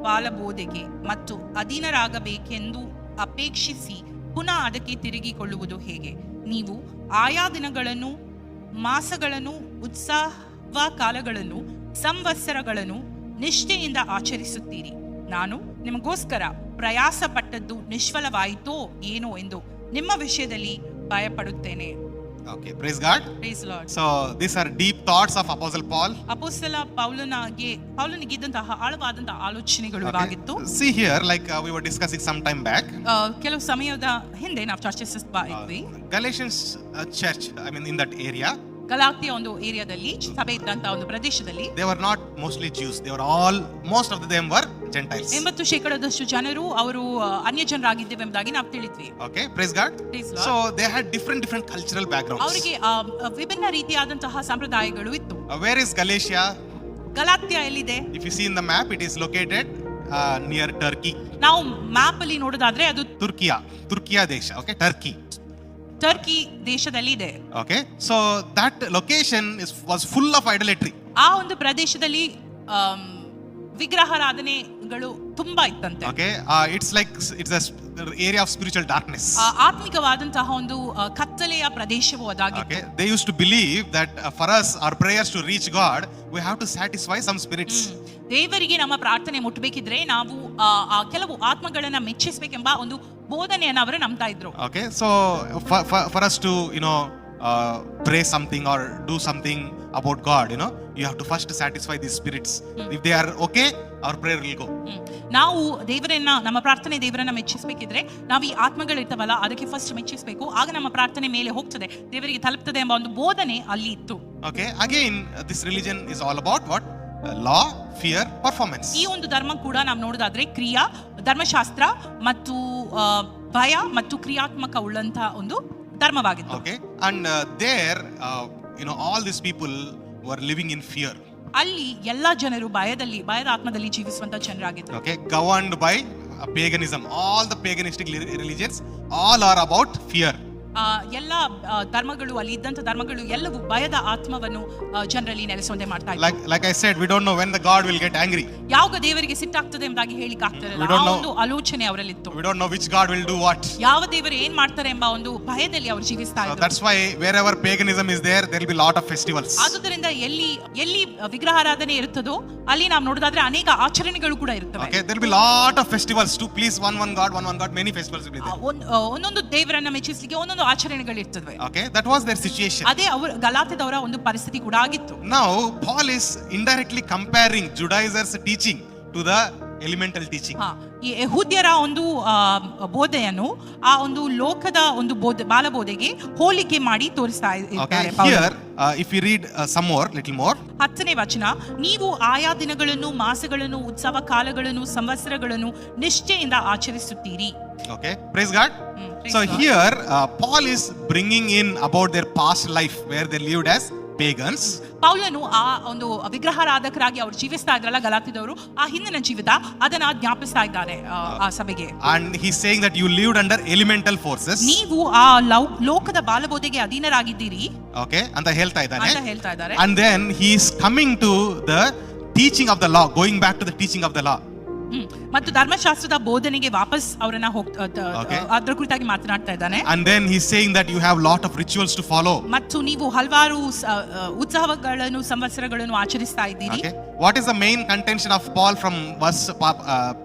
ಬಾಲಬೋಧೆಗೆ ಮತ್ತು ಅಧೀನರಾಗಬೇಕೆಂದು ಅಪೇಕ್ಷಿಸಿ ಪುನಃ ಅದಕ್ಕೆ ತಿರುಗಿಕೊಳ್ಳುವುದು ಹೇಗೆ? ನೀವು ಆಯಾ ದಿನಗಳನ್ನು, ಮಾಸಗಳನ್ನು, ಉತ್ಸವ ಕಾಲಗಳನ್ನು, ಸಂವತ್ಸರಗಳನ್ನು ನಿಷ್ಠೆಯಿಂದ ಆಚರಿಸುತ್ತೀರಿ. ನಾನು ನಿಮಗೋಸ್ಕರ ಪ್ರಯಾಸ ಪಟ್ಟದ್ದು ನಿಷ್ಫಲವಾಯಿತೋ ಏನೋ ಎಂದು ನಿಮ್ಮ ವಿಷಯದಲ್ಲಿ ಭಯಪಡುತ್ತೇನೆ. Okay, praise God. Praise Lord. So these are deep thoughts of Apostle Paul. ಅಪೊಸ್ತಲ ಪೌಲನಿಗಿದ್ದಂತಹ ಆಳವಾದಂತಹ ಆಲೋಚನೆಗಳು ಆಗಿತ್ತು. See here, like we were discussing some time back. ಕೆಲವು ಸಮಯದ ಹಿಂದೆ ನಾವು ಚರ್ಚಿಸ್ತಾ ಇದ್ವಿ. Galatians church, I mean in that area. Galatia ಒಂದು ಏರಿಯಾದಲ್ಲಿ, ಸಭೆ ಇದ್ದಂತಹ ಒಂದು ಪ್ರದೇಶದಲ್ಲಿ, they were not mostly Jews, they were all, most of them were Gentiles. 80% ಜನರು ಅವರು ಅನ್ಯ ಜನರಾಗಿದ್ದೇವೆ ಎಂಬುದಾಗಿ ನಾವು ತಿಳಿದ್ವಿ. Okay, praise God. Praise Lord. So they had different cultural backgrounds. ಅವರಿಗೆ ವಿಭಿನ್ನ ರೀತಿಯಾದಂತಹ ಸಂಪ್ರದಾಯಗಳು ಇತ್ತು. Where is Galatia? ಗಲಾತ್ಯ ಎಲ್ಲಿದೆ? If you see in the map, it is located near Turkey. ನಾವು ಮ್ಯಾಪ್ ಅಲ್ಲಿ ನೋಡೋದಾದ್ರೆ ಅದು ತುರ್ಕಿಯಾ ದೇಶ. Okay, ಟರ್ಕಿ ದೇಶದಲ್ಲಿ ಇದೆ. Okay, so that location was full of idolatry. ಆ ಒಂದು ಪ್ರದೇಶದಲ್ಲಿ ವಿಗ್ರಹಾರಾಧನೆಗಳು ತುಂಬಾ ಇತ್ತಂತೆ. Okay, it's a area of spiritual darkness. ಆತ್ಮಿಕವಾದಂತಹ ಒಂದು ಕತ್ತಲೆಯ ಪ್ರದೇಶವೂ ಅದಾಗಿತ್ತು. Okay, they used to believe that for us our prayers to reach God we have to satisfy some spirits. ದೇವರಿಗೆ ನಮ್ಮ ಪ್ರಾರ್ಥನೆ ಮುಟ್ಟಬೇಕಿದ್ರೆ ನಾವು ಕೆಲವು ಆತ್ಮಗಳನ್ನ ಮೆಚ್ಚಿಸಬೇಕೆಂಬ ಒಂದು ಬೋಧನೆಯನ್ನು ಅವರು ನಂಬ್ತಾ ಇದ್ರು. Okay, so for us to pray something or do something about God, you have to first satisfy these spirits. If they are okay, our prayer will go. ನಾವು ನಮ್ಮ ಪ್ರಾರ್ಥನೆ ದೇವರನ್ನ ಮೆಚ್ಚಿಸಬೇಕಿದ್ರೆ ನಾವು ಈ ಆತ್ಮಗಳಿರ್ತವಲ್ಲ ಅದಕ್ಕೆ ಫಸ್ಟ್ ಮೆಚ್ಚಿಸಬೇಕು, ಆಗ ನಮ್ಮ ಪ್ರಾರ್ಥನೆ ಮೇಲೆ ಹೋಗ್ತದೆ, ದೇವರಿಗೆ ತಲುಪ್ತದೆ ಎಂಬ ಒಂದು ಬೋಧನೆ ಅಲ್ಲಿ ಇತ್ತು. Okay, again this religion is all about what? Law, fear, performance. ಈ ಒಂದು ಧರ್ಮ ಕೂಡ ನಾವು ನೋಡೋದಾದ್ರೆ ಧರ್ಮಶಾಸ್ತ್ರ ಮತ್ತು ಭಯ ಮತ್ತು ಕ್ರಿಯಾತ್ಮಕ ಉಳ್ಳಂತಹ ಒಂದು ಧರ್ಮವಾಗಿತ್ತು. Okay, and there all these people were living in fear. ಅಲ್ಲಿ ಎಲ್ಲಾ ಜನರು ಭಯದ ಆತ್ಮದಲ್ಲಿ ಜೀವಿಸುವಂತ ಜನರಾಗಿದ್ದರು. Okay, governed by paganism. All the paganistic religions all are about fear. ಎಲ್ಲ ಧರ್ಮಗಳು, ಅಲ್ಲಿ ಇದ್ದಂತ ಧರ್ಮಗಳು ಎಲ್ಲವೂ ಭಯದ ಆತ್ಮವನ್ನು ಜನರಲ್ಲಿ ನೆಲೆಸುವಂತೆ ಮಾಡ್ತಾ ಇದ್ದಾರೆ. Like I said, we don't know when the God will get angry. ಯಾವಾಗ ದೇವರಿಗೆ ಸಿಟ್ಟಾಗ್ತದೆ ಎಂಬುದಾಗಿ ಹೇಳಿಕ್ಕೆ ಆಗ್ತಿರಲಿಲ್ಲ. ಆ ಒಂದು ಆಲೋಚನೆ ಅವರಲ್ಲಿ ಇತ್ತು. We don't know which God will do what. ಯಾವ ದೇವರು ಏನ್ ಮಾಡ್ತಾರೆ ಎಂಬ ಒಂದು ಭಯದಲ್ಲಿ ಅವರು ಜೀವಿಸ್ತಾ ಇದ್ದಾರೆ. That's why wherever paganism is there will be lot of festivals. ಆದುದರಿಂದ ಎಲ್ಲಿ ವಿಗ್ರಹಾರಾಧನೆ ಇರುತ್ತದೋ ಅಲ್ಲಿ ನಾವು ನೋಡೋದಾದ್ರೆ ಅನೇಕ ಆಚರಣೆಗಳು ಕೂಡ ಇರುತ್ತವೆ. Okay, there will be lot of festivals to please one God, many festivals will be there. ಒಂದೊಂದು ದೇವರನ್ನ ಮೆಚ್ಚಿಸಲಿಕ್ಕೆ ಒಂದೊಂದು ಆಚರಣೆಗಳು ಇರ್ತವೆ. Okay, that was their situation. ಅದೇ ಗಲಾತ್ಯದವರ ಒಂದು ಪರಿಸ್ಥಿತಿ ಕೂಡ ಆಗಿತ್ತು. Now Paul is indirectly comparing Judaizers teaching to the elemental teaching. ಈ ಯೆಹೂದ್ಯರ ಒಂದು ಬೋಧೆಯನ್ನು ಆ ಒಂದು ಲೋಕದ ಒಂದು ಬಾಲಬೋಧೆಗೆ ಹೋಲಿಕೆ ಮಾಡಿ ತೋರಿಸ್ತಾ ಇದ್ದಾರೆ. Here if we read some more, little more. 10ನೇ ವಚನ, ನೀವು ಆಯಾ ದಿನಗಳನ್ನು, ಮಾಸಗಳನ್ನು, ಉತ್ಸವ ಕಾಲಗಳನ್ನು, ಸಂವತ್ಸರಗಳನ್ನು ನಿಷ್ಠೆಯಿಂದ ಆಚರಿಸುತ್ತೀರಿ. Okay, praise God. So here Paul is bringing in about their past life where they lived as pagans. ಪೌಲನು ಆ ಒಂದು ವಿಗ್ರಹಾರಾಧಕರಾಗಿ ಅವರು ಜೀವಿಸ್ತಾ ಇದ್ರಲ್ಲ ಗಲಾತ್ಯದವರು, ಆ ಹಿಂದಿನ ಜೀವಿತ ಅದನ್ನ ಜ್ಞಾಪಿಸ್ತಾ ಇದ್ದಾರೆ ಆ ಸಭೆಗೆ. And he's saying that you lived under elemental forces. ನೀವು ಆ ಲೋಕದ ಬಾಲಬೋಧೆಗೆ ಅಧೀನರಾಗಿದ್ದೀರಿ. Okay, ಅಂತ ಹೇಳ್ತಾ ಇದ್ದಾರೆ. And then he is coming to the teaching of the law, going back to the teaching of the law. ಮತ್ತು ಧರ್ಮಶಾಸ್ತ್ರದ ಬೋಧನೆಗೆ ವಾಪಸ್ ಅವರನ್ನ Okay. ಅದ್ರ ಕುರಿತಾಗಿ ಮಾತನಾಡ್ತಾ ಇದ್ದಾನೆ. And then he's saying that you have lot of rituals to follow. ಮತ್ತು ನೀವು ಹಲವಾರು ಉತ್ಸವಗಳನ್ನು ಸಂವತ್ಸರಗಳನ್ನು ಆಚರಿಸ್ತಾ ಇದ್ದೀರಿ. Okay. What is the main contention of Paul from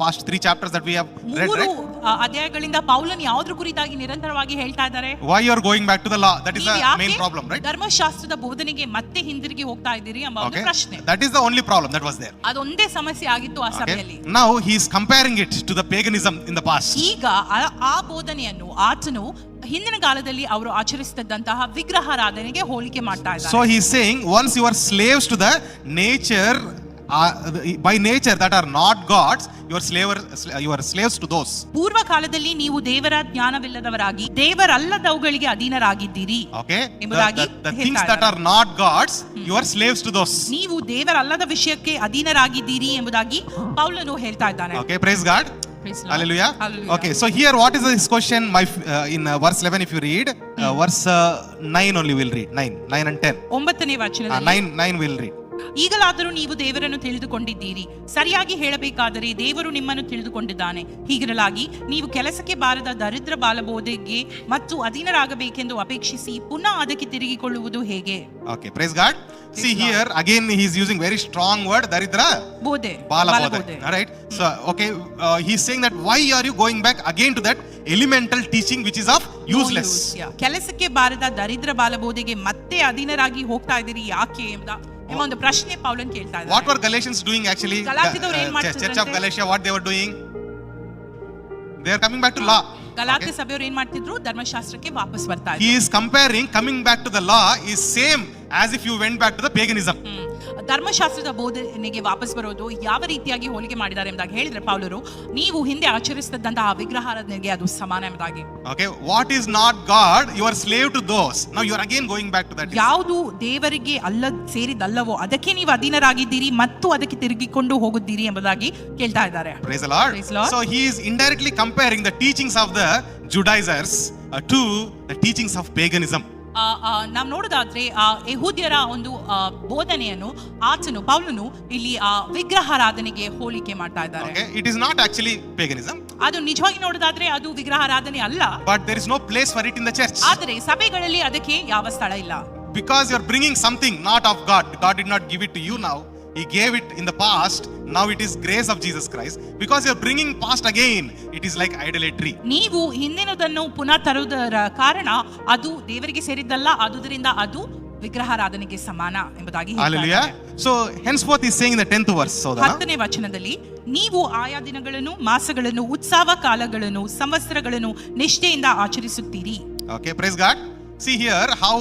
past 3 chapters that we have read? ಮೂರು Right? ಅಧ್ಯಾಯಗಳಿಂದ ಪೌಲನ್ ಯಾವುದ್ರ ಕುರಿತಾಗಿ ನಿರಂತರವಾಗಿ ಹೇಳ್ತಾ ಇದ್ದಾರೆ? Why you are going back to the law? That is ನೀವು the ಯಾಕೆ main problem, right? ಧರ್ಮಶಾಸ್ತ್ರದ ಬೋಧನೆಗೆ ಮತ್ತೆ ಹಿಂದಿರುಗಿ ಹೋಗ್ತಾ ಇದ್ದೀರಿ ಎಂಬ ಒಂದು Okay. ಪ್ರಶ್ನೆ. That is the only problem that was there. ಅದೊಂದೇ ಸಮಸ್ಯೆ ಆಗಿತ್ತು ಆ ಸಭೆಯಲ್ಲಿ. Okay. Now he is comparing it to the paganism in the past. ಈಗ ಆ ಬೋಧನೆಯನ್ನು ಆತನು ಹಿಂದಿನ ಕಾಲದಲ್ಲಿ ಅವರು ಆಚರಿಸುತ್ತಿದ್ದಂತಹ ವಿಗ್ರಹಾರಾಧನೆಗೆ ಹೋಲಿಕೆ ಮಾಡ್ತಾ ಇದ್ದಾರೆ. So he is saying once you are slaves to the nature by nature that are not gods, you are slaves to those. ಪೂರ್ವ ಕಾಲದಲ್ಲಿ ನೀವು ದೇವರ ಜ್ಞಾನವಿಲ್ಲದವರಾಗಿ ದೇವರಲ್ಲದವುಗಳಿಗೆ ಅಧೀನರಾಗಿದ್ದೀರಿ. Okay. ಎಂಬುದಾಗಿ The things that are not gods, you are slaves to those. ನೀವು ದೇವರಲ್ಲದ ವಿಷಯಕ್ಕೆ ಅಧೀನರಾಗಿದ್ದೀರಿ ಎಂಬುದಾಗಿ ಪೌಲನು ಹೇಳ್ತಾ ಇದ್ದಾನೆ. Okay, praise God. Praise Lord. Hallelujah. Hallelujah. Okay, so here what is this question? In verse 11 if you read, verse 9 only we'll read. 9 and 10. 9ನೇ ವಚನದಲ್ಲಿ 9 we'll read. ಈಗಲಾದರೂ ನೀವು ದೇವರನ್ನು ತಿಳಿದುಕೊಂಡಿದ್ದೀರಿ, ಸರಿಯಾಗಿ ಹೇಳಬೇಕಾದರೆ ದೇವರು ನಿಮ್ಮನ್ನು ತಿಳಿದುಕೊಂಡಿದ್ದಾನೆ. ಹೀಗಿರಲಾಗಿ ನೀವು ಕೆಲಸಕ್ಕೆ ಬಾರದ ದರಿದ್ರ ಬಾಲಬೋಧೆಗೆ ಮತ್ತು ಅಧೀನರಾಗಬೇಕೆಂದು ಅಪೇಕ್ಷಿಸಿ ಪುನಃ ಅದಕ್ಕೆ ತಿರುಗಿಕೊಳ್ಳುವುದು ಹೇಗೆ? Okay, praise God. See here again he is using very strong word daridra ಬೋಧೆ, balabodhe. All right. So okay, he is saying that why are you going back again to that elemental teaching which is of useless? ಕೆಲಸಕ್ಕೆ ಬಾರದ ದರಿದ್ರ ಬಾಲಬೋಧೆಗೆ ಮತ್ತೆ ಅಧೀನರಾಗಿ ಹೋಗ್ತಾ ಇದ್ದೀರಿ ಯಾಕೆ ಎಂಬ ಒಂದು ಪ್ರಶ್ನೆ ಪೌಲನ್ ಕೇಳ್ತಾ ಇದ್ದಾರೆ. What were Galatians doing actually? ಗಲಾತ್ಯದವರು ಏನು ಮಾಡ್ತಿದ್ರಂತೆ? Church of Galatia, what they were doing? They are coming back to law. Galatia ಸಭೆಯವರು ಏನ್ ಮಾಡ್ತಿದ್ರು? ಧರ್ಮಶಾಸ್ತ್ರಕ್ಕೆ ವಾಪಸ್ ಬರ್ತಾ ಇದ್ರು. He is comparing coming back to the law is same as if you went back to the paganism. ಧರ್ಮಶಾಸ್ತ್ರದ ಬೋಧನೆಗೆ ವಾಪಸ್ ಬರೋದು ಯಾವ ರೀತಿಯಾಗಿ ಹೋಲಿಕೆ ಮಾಡಿದ್ದಾರೆ ಎಂಬುದಾಗಿ ಹೇಳಿದ್ರೆ ಪೌಲರು, ನೀವು ಹಿಂದೆ ಆಚರಿಸುತ್ತಿದ್ದಂತಹ ವಿಗ್ರಹಾರಾಧನೆಗೆ ಅದು ಸಮಾನ ಎಂಬುದಾಗಿ. Okay, what is not God, you are slave to those. Now you are again going back to that. ಯಾವುದು ದೇವರಿಗೆ ಸೇರಿದಲ್ಲವೋ ಅದಕ್ಕೆ ನೀವು ಅಧೀನರಾಗಿದ್ದೀರಿ ಮತ್ತು ಅದಕ್ಕೆ ತಿರುಗಿಕೊಂಡು ಹೋಗುತ್ತೀರಿ ಎಂಬುದಾಗಿ ಕೇಳ್ತಾ ಇದ್ದಾರೆ. Praise the Lord. Praise Lord. So he is indirectly comparing the teachings of the Judaizers to the teachings of paganism. ನಾವು ನೋಡೋದಾದ್ರೆ ಯಹೂದ್ಯರ ಒಂದು ಬೋಧನೆಯನ್ನು ಆತನು ಪೌಲನು ಇಲ್ಲಿ ವಿಗ್ರಹಾರಾಧನೆಗೆ ಹೋಲಿಕೆ ಮಾಡ್ತಾ ಇದ್ದಾರೆ. Okay, it is not actually paganism. ಅದು ನಿಜವಾಗಿ ನೋಡೋದಾದ್ರೆ ಅದು ವಿಗ್ರಹಾರಾಧನೆ ಅಲ್ಲ. But there is no place for it in the church. ಆದರೆ ಸಭೆಗಳಲ್ಲಿ ಅದಕ್ಕೆ ಯಾವ ಸ್ಥಳ ಇಲ್ಲ. Because you are bringing something not of God. God did not give it to you now. He gave it in the past. Now it is grace of Jesus Christ. Because you are bringing past again, it is like idolatry. ನೀವು ಹಿಂದಿನದನ್ನು ಪುನಃ ತರುವುದರ ಕಾರಣ ಅದು ದೇವರಿಗೆ ಸೇರಿದ್ದಲ್ಲ, ಆದುದರಿಂದ ಅದು ವಿಗ್ರಹಾರಾಧನೆಗೆ ಸಮಾನ ಎಂಬುದಾಗಿ ಹೇಳ್ತಾ ಇದ್ದಾರೆ. So henceforth he is saying in the 10th verse. 10ನೇ ವಚನದಲ್ಲಿ ನೀವು ಆಯಾ ದಿನಗಳನ್ನು, ಮಾಸಗಳನ್ನು, ಉತ್ಸವ ಕಾಲಗಳನ್ನು, ಸಂವತ್ಸರಗಳನ್ನು ನಿಷ್ಠೆಯಿಂದ ಆಚರಿಸುತ್ತೀರಿ. Okay, praise God. See here how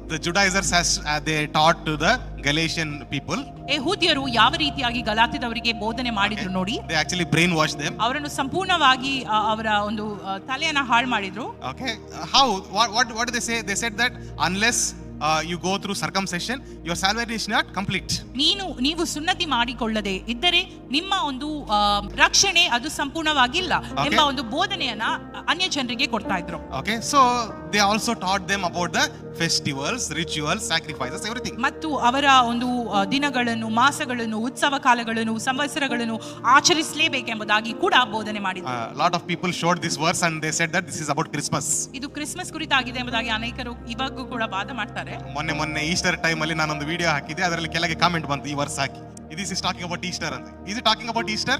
the Judaizers they taught to the Galatian people. ಯಹೂದ್ಯರು ಯಾವ ರೀತಿಯಾಗಿ ಗಲಾತ್ಯದವರಿಗೆ ಬೋಧನೆ ಮಾಡಿದ್ರು ನೋಡಿ. They actually brainwashed them. ಅವರನ್ನು ಸಂಪೂರ್ಣವಾಗಿ ಅವರ ಒಂದು ತಲೆಯನ್ನ ಹಾಳು ಮಾಡಿದ್ರು. Okay, how what do they say? They said that unless you go through circumcision, your salvation is not complete. ನೀವು ಸುನ್ನತಿ ಮಾಡಿಕೊಳ್ಳದೆ ಇದ್ದರೆ ನಿಮ್ಮ ಒಂದು ರಕ್ಷಣೆ ಅದು ಸಂಪೂರ್ಣವಾಗಿಲ್ಲ ಎಂಬ ಒಂದು ಬೋಧನೆಯನ್ನ ಅನ್ಯ ಜನರಿಗೆ ಕೊಡ್ತಾ ಇದ್ರು. Okay, so they also taught them about the festivals, rituals, sacrifices, everything. ಮತ್ತು ಅವರ ಒಂದು ದಿನಗಳನ್ನು, ಮಾಸಗಳನ್ನು, ಉತ್ಸವ ಕಾಲಗಳನ್ನು, ಸಂವತ್ಸರಗಳನ್ನು ಆಚರಿಸಲೇಬೇಕೆಂಬುದಾಗಿ ಕೂಡ ಬೋಧನೆ ಮಾಡಿದ್ರು. Lot of people showed this verse and they said that this is about Christmas. ಇದು ಕ್ರಿಸ್ಮಸ್ ಕುರಿತಾಗಿದೆ ಎಂಬುದಾಗಿ ಅನೇಕರು ಇವಾಗೂ ಕೂಡ ವಾದ ಮಾಡ್ತಾರೆ. ಮೊನ್ನೆ ಈಸ್ಟರ್ ಟೈಮ್ ಅಲ್ಲಿ ನಾನೊಂದು ವಿಡಿಯೋ ಹಾಕಿದ್ದೆ, ಅದರಲ್ಲಿ ಕೆಳಗೆ ಕಾಮೆಂಟ್ ಬಂತು ಈ ವರ್ಸ್ ಹಾಕಿ, this is talking about Easter ಅಂತ. Is it talking about Easter?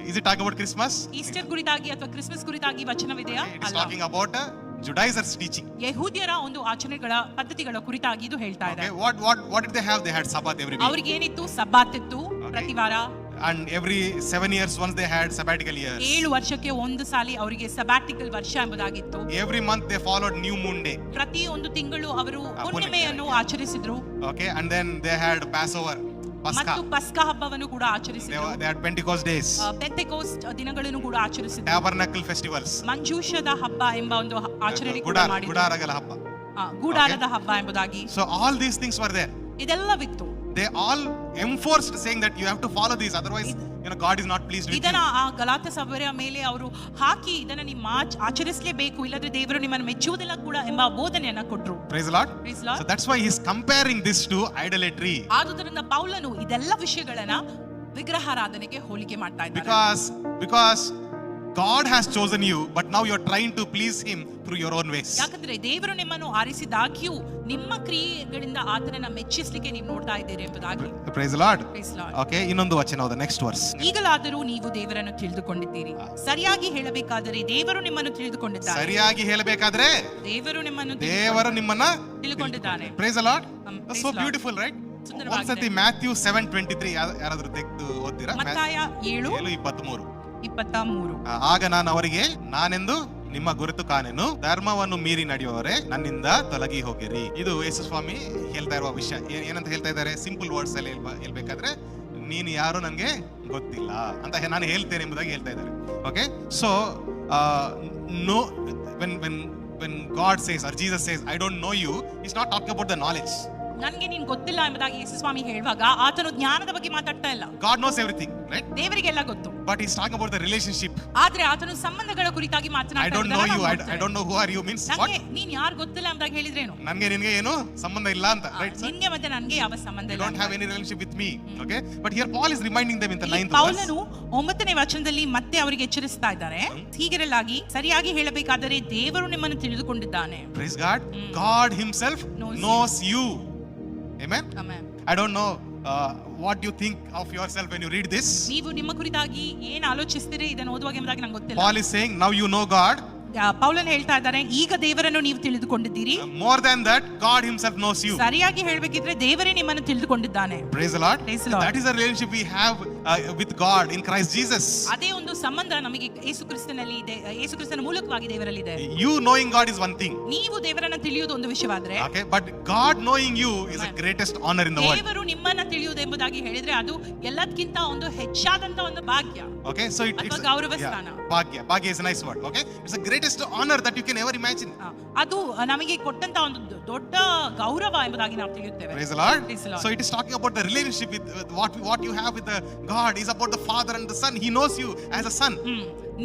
Is it talking about Christmas? Easter ಕುರಿತಾಗಿ ಅಥವಾ ಕ್ರಿಸ್ಮಸ್ ಕುರಿತಾಗಿ ವಚನವಿದೆಯಾ? It is talking about Judaizers teaching. ಯಹೂದ್ಯರ ಒಂದು ಆಚರಣೆಗಳ ಪದ್ಧತಿಗಳ ಕುರಿತಾಗಿ ಇದು ಹೇಳ್ತಾ ಇದೆ. What did they have? They had Sabbath every week. ಅವರಿಗೆ ಏನಿತ್ತು? ಸಬ್ಬಾತ್ ಇತ್ತು ಪ್ರತಿವಾರ. And every 7 years once they had sabbatical years. 7 ವರ್ಷಕ್ಕೆ ಒಂದು ಸಾಲಿ ಅವರಿಗೆ ಸಬ್ಬಾಟಿಕಲ್ ವರ್ಷ ಎಂಬುದಾಗಿತ್ತು. Every month they followed new moon day. ಪ್ರತಿ ಒಂದು ತಿಂಗಳು ಅವರು ಹುಣ್ಣಿಮೆಯನ್ನು ಆಚರಿಸಿದ್ರು. Okay, and then they had Passover. ಮತ್ತು ಪಸ್ಕಾ ಹಬ್ಬವನ್ನು ಕೂಡ ಆಚರಿಸಿದ್ರು. They had Pentecost days. ಪೆಂಟೆಕೋಸ್ಟ್ ದಿನಗಳನ್ನು ಕೂಡ ಆಚರಿಸಿದ್ರು. Tabernacle festivals. ಮಂಜೂಷದ ಹಬ್ಬ ಎಂಬ ಒಂದು ಆಚರಣೆ ಕೂಡ ಮಾಡಿದ್ರು. ಗುಡಾರಗಳ ಹಬ್ಬ. ಗುಡಾರದ ಹಬ್ಬ ಎಂಬುದಾಗಿ. So all these things were there. ಇದೆಲ್ಲವಿತ್ತು. They all enforced saying that you have to follow these, otherwise God is not pleased with you. ಇದನ್ನ ಆ ಗಲಾತ್ಯ ಸಭೆಯ ಮೇಲೆ ಅವರು ಹಾಕಿ ಇದನ್ನ ನಿಮ್ಮ ಆಚರಿಸಲೇಬೇಕು, ಇಲ್ಲದ್ರೆ ದೇವರು ನಿಮ್ಮನ್ನು ಮೆಚ್ಚುವುದಿಲ್ಲ ಕೂಡ ಎಂಬ ಬೋಧನೆಯನ್ನ ಕೊಟ್ರು. Praise the Lord. Praise Lord. So that's why he is comparing this to idolatry. ಆದುದರಿಂದ ಪೌಲನು ಇದೆಲ್ಲ ವಿಷಯಗಳನ್ನ ವಿಗ್ರಹಾರಾಧನೆಗೆ ಹೋಲಿಕೆ ಮಾಡ್ತಾ ಇದ್ದಾರೆ. because God has chosen you, but now you're trying to please him through your own ways. ಯಾಕಂದ್ರೆ ದೇವರು ನಿಮ್ಮನ್ನು ಆರಿಸಿದಾಗ್ಯೂ ನಿಮ್ಮ ಕ್ರಿಯೆಗಳಿಂದ ಆತನನ್ನ ಮೆಚ್ಚಿಸಲಿಕ್ಕೆ ನೀವು ನೋಡ್ತಾ ಇದ್ದೀರಿ ಎಂಬುದಾಗಿ. Praise the Lord. Praise the Lord. Okay, ಇನ್ನೊಂದು ವಚನ ಓದು, next verse. ಈಗಲಾದರೂ ನೀವು ದೇವರನ್ನು ತಿಳಿದುಕೊಂಡಿದ್ದೀರಿ. ಸರಿಯಾಗಿ ಹೇಳಬೇಕಾದರೆ ದೇವರು ನಿಮ್ಮನ್ನು ತಿಳಿದುಕೊಂಡಿದ್ದಾನೆ. ಸರಿಯಾಗಿ ಹೇಳಬೇಕಾದ್ರೆ ದೇವರು ನಿಮ್ಮನ್ನು ತಿಳಿದುಕೊಂಡಿದ್ದಾನೆ. Praise the Lord. That's so Praise beautiful, right? ಸುಂದರವಾಗಿದೆ. ಒಂದ್ಸತಿ Matthew 7:23 ಯಾರಾದ್ರೂ ತೆಗೆದು ಓದ್ತೀರಾ? ಮತ್ತಾಯ 7:23. 23. ಆಗ ನಾನು ಅವರಿಗೆ, ನಾನೆಂದು ನಿಮ್ಮ ಗುರುತು ಕಾಣೆನು, ಧರ್ಮವನ್ನು ಮೀರಿ ನಡೆಯುವವರೇ ನನ್ನಿಂದ ತೊಲಗಿ ಹೋಗಿರಿ. ಇದು ಯೇಸು ಸ್ವಾಮಿ ಹೇಳ್ತಾ ಇರುವ ವಿಷಯ. ಏನಂತ ಹೇಳ್ತಾ ಇದ್ದಾರೆ? ಸಿಂಪಲ್ ವರ್ಡ್ಸ್ ಅಲ್ಲಿ ಹೇಳ್ಬೇಕಾದ್ರೆ, ನೀನು ಯಾರು ನನ್ಗೆ ಗೊತ್ತಿಲ್ಲ ಅಂತ ನಾನು ಹೇಳ್ತೇನೆ ಎಂಬುದಾಗಿ ಹೇಳ್ತಾ ಇದ್ದಾರೆ. Okay, so no, when God says or Jesus says I don't know you, he's not talking about the knowledge. ನನಗೆ ನೀನು ಗೊತ್ತಿಲ್ಲ ಎಂಬುದಾಗಿ ಯೇಸು ಸ್ವಾಮಿ ಹೇಳುವಾಗ ಆತನು ಜ್ಞಾನದ ಬಗ್ಗೆ ಮಾತಾಡ್ತಾ ಇಲ್ಲ. God knows everything, right? ದೇವರಿಗೆಲ್ಲ ಗೊತ್ತು. But he's talking about the relationship. ಆದ್ರೆ ಆತನು ಸಂಬಂಧಗಳ ಕುರಿತಾಗಿ ಮಾತನಾಡ್ತಾ I don't know you, I don't know who are you means what? ನೀನು ಯಾರು ಗೊತ್ತಿಲ್ಲ ಎಂಬುದಾಗಿ ಹೇಳಿದ್ರೇನು? ನನಗೆ ನಿನಗೆ ಏನು ಸಂಬಂಧ ಇಲ್ಲ ಅಂತ, right? ನಿನಗೆ ಮತ್ತೆ ನನಗೆ ಯಾವ ಸಂಬಂಧ ಇಲ್ಲ. You don't have any relationship with me. Okay, but here Paul is reminding them in the 9th verse. ಪೌಲನು 9ನೇ ವಚನದಲ್ಲಿ ಮತ್ತೆ ಅವರಿಗೆ ಎಚ್ಚರಿಸ್ತಾ ಇದ್ದಾರೆ. ಹೀಗಿರಲಾಗಿ ಸರಿಯಾಗಿ ಹೇಳಬೇಕಾದರೆ ದೇವರು ನಿಮ್ಮನ್ನು ತಿಳಿದುಕೊಂಡಿದ್ದಾನೆ. Praise God. God himself knows you. Amen. Amen. I don't know what you think of yourself when you read this. ನೀವು ನಿಮ್ಮ ಕುರಿತಾಗಿ ಏನು ಆಲೋಚಿಸ್ತೀರಿ ಇದನ್ನು ಓದುವಾಗ ಎಂಬುದಾಗಿ ನನಗೆ ಗೊತ್ತಿಲ್ಲ. Paul is saying now you know God. ಪೌಲನು ಹೇಳ್ತಾ ಇದ್ದಾರೆ, ಈಗ ದೇವರನ್ನು ನೀವು ತಿಳಿದುಕೊಂಡಿದ್ದೀರಿ. More than that, God himself knows you. ಸರಿಯಾಗಿ ಹೇಳಬೇಕಿದ್ರೆ ದೇವರೇ ನಿಮ್ಮನ್ನು ತಿಳಿದುಕೊಂಡಿದ್ದಾನೆ. Praise the Lord. Praise the Lord. That is the relationship we have with God in Christ Jesus. ಅದೇ ಒಂದು ಸಂಬಂಧ ನಮಗೆ ಯೇಸು ಕ್ರಿಸ್ತನಲ್ಲಿ ಇದೆ. ಯೇಸು ಕ್ರಿಸ್ತನ ಮೂಲಕವಾಗಿ ದೇವರಲ್ಲಿ ಇದೆ. You knowing God is one thing. ನೀವು ದೇವರನ್ನು ತಿಳಿಯುವುದು ಒಂದು ವಿಷಯವಾದ್ರೆ, okay, but God knowing you is the greatest honor in the world. ದೇವರು ನಿಮ್ಮನ್ನು ತಿಳಿಯುವುದು ಎಂಬುದಾಗಿ ಹೇಳಿದ್ರೆ ಅದು ಎಲ್ಲದಕ್ಕಿಂತ ಒಂದು ಹೆಚ್ಚಾದಂತ ಒಂದು ಭಾಗ್ಯ. Okay, so it's ಗೌರವ ಸ್ಥಾನ. ಭಾಗ್ಯ is a nice word. Okay, it's the greatest honor that you can ever imagine. ಅದು ನಮಗೆ ಕೊಟ್ಟಂತ ಒಂದು ದೊಡ್ಡ ಗೌರವ ಎಂಬುದಾಗಿ ನಾವು ತಿಳಿಯುತ್ತೇವೆ. Praise the Lord. Praise the Lord. So it is talking about the relationship with what you have with the God is about the Father and the Son. He knows you as a son.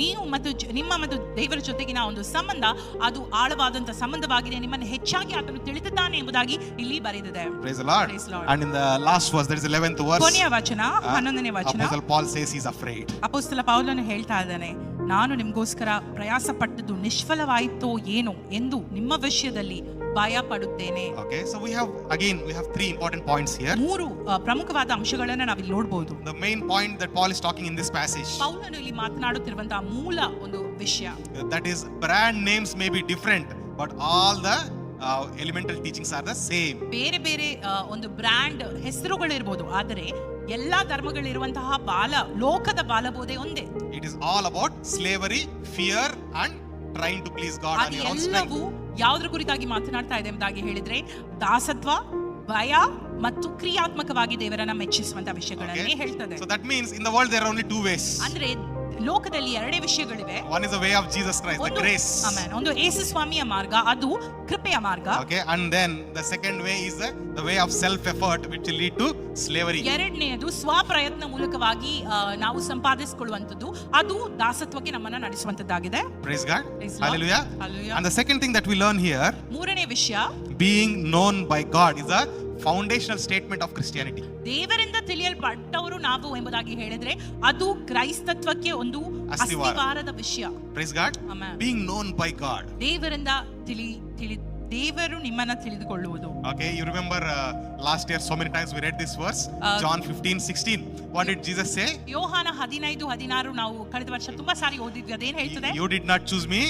ನೀವು ಮತ್ತು ನಿಮ್ಮ ಮತ್ತು ದೇವರ ಜೊತೆಗಿನ ಒಂದು ಸಂಬಂಧ ಅದು ಆಳವಾದಂತ ಸಂಬಂಧವಾಗಿದೆ. ನಿಮ್ಮನ್ನು ಹೆಚ್ಚಾಗಿ ಆತನು ತಿಳಿದಿದ್ದಾನೆ ಎಂಬುದಾಗಿ ಇಲ್ಲಿ ಬರೆದಿದೆ. Praise the Lord. Praise the Lord. And in the last verse, there is 11th verse. ಕೊನೆಯ ವಚನ 11ನೇ ವಚನ. Apostle Paul says he's afraid. ಅಪೊಸ್ತಲ ಪೌಲನು ಹೇಳ್ತಾ ಇದ್ದಾನೆ, ನಾನು ನಿಮಗೋಸ್ಕರ ಪ್ರಯಾಸ ಪಟ್ಟದ್ದು ನಿಷ್ಫಲವಾಯಿತೋ ಏನೋ ಎಂದು ನಿಮ್ಮ ವಿಷಯದಲ್ಲಿ ಭಯ ಪಡುತ್ತೇನೆ. Okay, so we have 3 important points here. 3 ಪ್ರಮುಖವಾದ ಅಂಶಗಳನ್ನು ನಾವು ಇಲ್ಲಿ ನೋಡಬಹುದು. The main point that Paul is talking in this passage, ಪೌಲನು ಇಲ್ಲಿ ಮಾತನಾಡುತ್ತಿರುವಂತಹ ಮೂಲ ಒಂದು ವಿಷಯ, that is brand names may be different but all the elemental teachings are the same. ಬೇರೆ ಬೇರೆ ಒಂದು ಬ್ರ್ಯಾಂಡ್ ಹೆಸರುಗಳಿರಬಹುದು, ಆದರೆ ಎಲ್ಲಾ ಧರ್ಮಗಳಿರುವಂತಹ ಲೋಕದ ಬಾಲಬೋಧೆ ಒಂದೇ. It is all about slavery, fear and trying to please God on your own strength. ಎಲ್ಲವೂ ಯಾವುದರ ಕುರಿತಾಗಿ ಮಾತನಾಡ್ತಾ ಇದೆ ಎಂಬುದಾಗಿ ಹೇಳಿದ್ರೆ ದಾಸತ್ವ, ಭಯ ಮತ್ತು ಕ್ರಿಯಾತ್ಮಕವಾಗಿ ದೇವರನ್ನ ಮೆಚ್ಚಿಸುವಂತ ವಿಷಯಗಳನ್ನೇ ಹೇಳ್ತದೆ. So that means in the world there are only 2 ways. ಅಂದ್ರೆ ಲೋಕದಲ್ಲಿ 2 ವಿಷಯಗಳಿವೆ. One is the way of Jesus Christ, the grace. Amen. ಒಂದು ಯೇಸು ಸ್ವಾಮಿಯ ಮಾರ್ಗ, ಅದು ಕೃಪೆಯ ಮಾರ್ಗ. Okay, and then the second way is the way of self effort which will lead to slavery. ಎರಡನೆಯದು ಸ್ವಪ್ರಯತ್ನ ಮೂಲಕವಾಗಿ ನಾವು ಸಂಪಾದಿಸಿಕೊಳ್ಳುವಂತದ್ದು, ಅದು ದಾಸತ್ವಕ್ಕೆ ನಮ್ಮನ್ನ ನಡೆಸುವಂತದ್ದಾಗಿದೆ. Praise God. Praise Hallelujah. Hallelujah. And the second thing that we learn here, ಮೂರನೇ ವಿಷಯ, being known by God is a foundational statement of Christianity. ದೇವರಿಂದ ತಿಳಿಯಲ್ಪಟ್ಟವರು ನಾವು ಎಂಬುದಾಗಿ ಹೇಳಿದ್ರೆ ಅದು ಕ್ರೈಸ್ತತ್ವಕ್ಕೆ ಒಂದು ಅಸ್ತಿವಾರದ ವಿಷಯ. Praise God. Amen. Being known by God. ದೇವರಿಂದ ದೇವರು ನಿಮ್ಮನ್ನ ತಿಳಿದುಕೊಳ್ಳುವುದು. Okay, you remember last year so many times we read this verse, John 15:16. What did Jesus say? ಯೋಹಾನ 15:16 ನಾವು ಕಳೆದ ವರ್ಷ ತುಂಬಾ ಸಾರಿ ಓದಿದ್ವಿ. ಅದೇನ್ ಹೇಳ್ತದೆ? You did not choose me,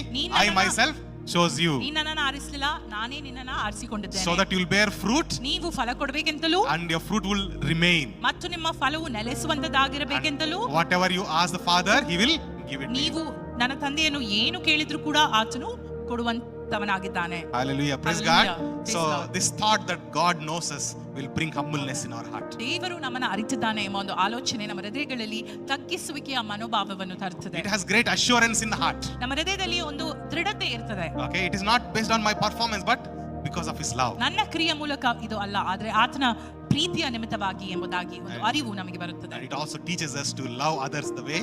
I myself chose you. ನೀ ನನ್ನನ್ನು ಆರಿಸಲಿಲ್ಲ, ನಾನೇ ನಿನ್ನನ್ನ ಆರಿಸಿಕೊಂಡಿದ್ದೇನೆ. So that you will bear fruit. ನೀವು ಫಲ ಕೊಡಬೇಕೆಂತಲೂ, and your fruit will remain. ಮತ್ತು ನಿಮ್ಮ ಫಲವು ನೆಲೆಸುವಂತದ್ದಾಗಿರಬೇಕೆಂತಲೂ, whatever you ask the Father, he will give it to you. ನೀವು ನನ್ನ ತಂದೆಯನ್ನು ಏನು ಕೇಳಿದ್ರು ಕೂಡ ಆತನು ಕೊಡುವಂತವನಾಗಿದ್ದಾನೆ. Hallelujah. Praise God. So this thought that God knows us will bring humbleness in our heart. ದೇವರು ನಮ್ಮನ್ನು ಅರಿತಿದ್ದಾನೆ ಎಂಬ ಒಂದು ಆಲೋಚನೆ ನಮ್ಮ ಹೃದಯಗಳಲ್ಲಿ ತಗ್ಗಿಸುವಿಕೆಯ ಮನೋಭಾವವನ್ನು ತರುತ್ತದೆ. It has great assurance in the heart. ನಮ್ಮ ಹೃದಯದಲ್ಲಿ ಒಂದು ದೃಢತೆ ಇರ್ತದೆ. Okay, it is not based on my performance but because of his love. ನನ್ನ ಕ್ರಿಯೆ ಮೂಲಕ ಇದು ಅಲ್ಲ, ಆದ್ರೆ ಆತನ ಪ್ರೀತಿಯ ನಿಮಿತ್ತವಾಗಿ ಎಂಬುದಾಗಿ ಒಂದು ಅರಿವು ನಮಗೆ ಬರುತ್ತದೆ. It also teaches us to love others the way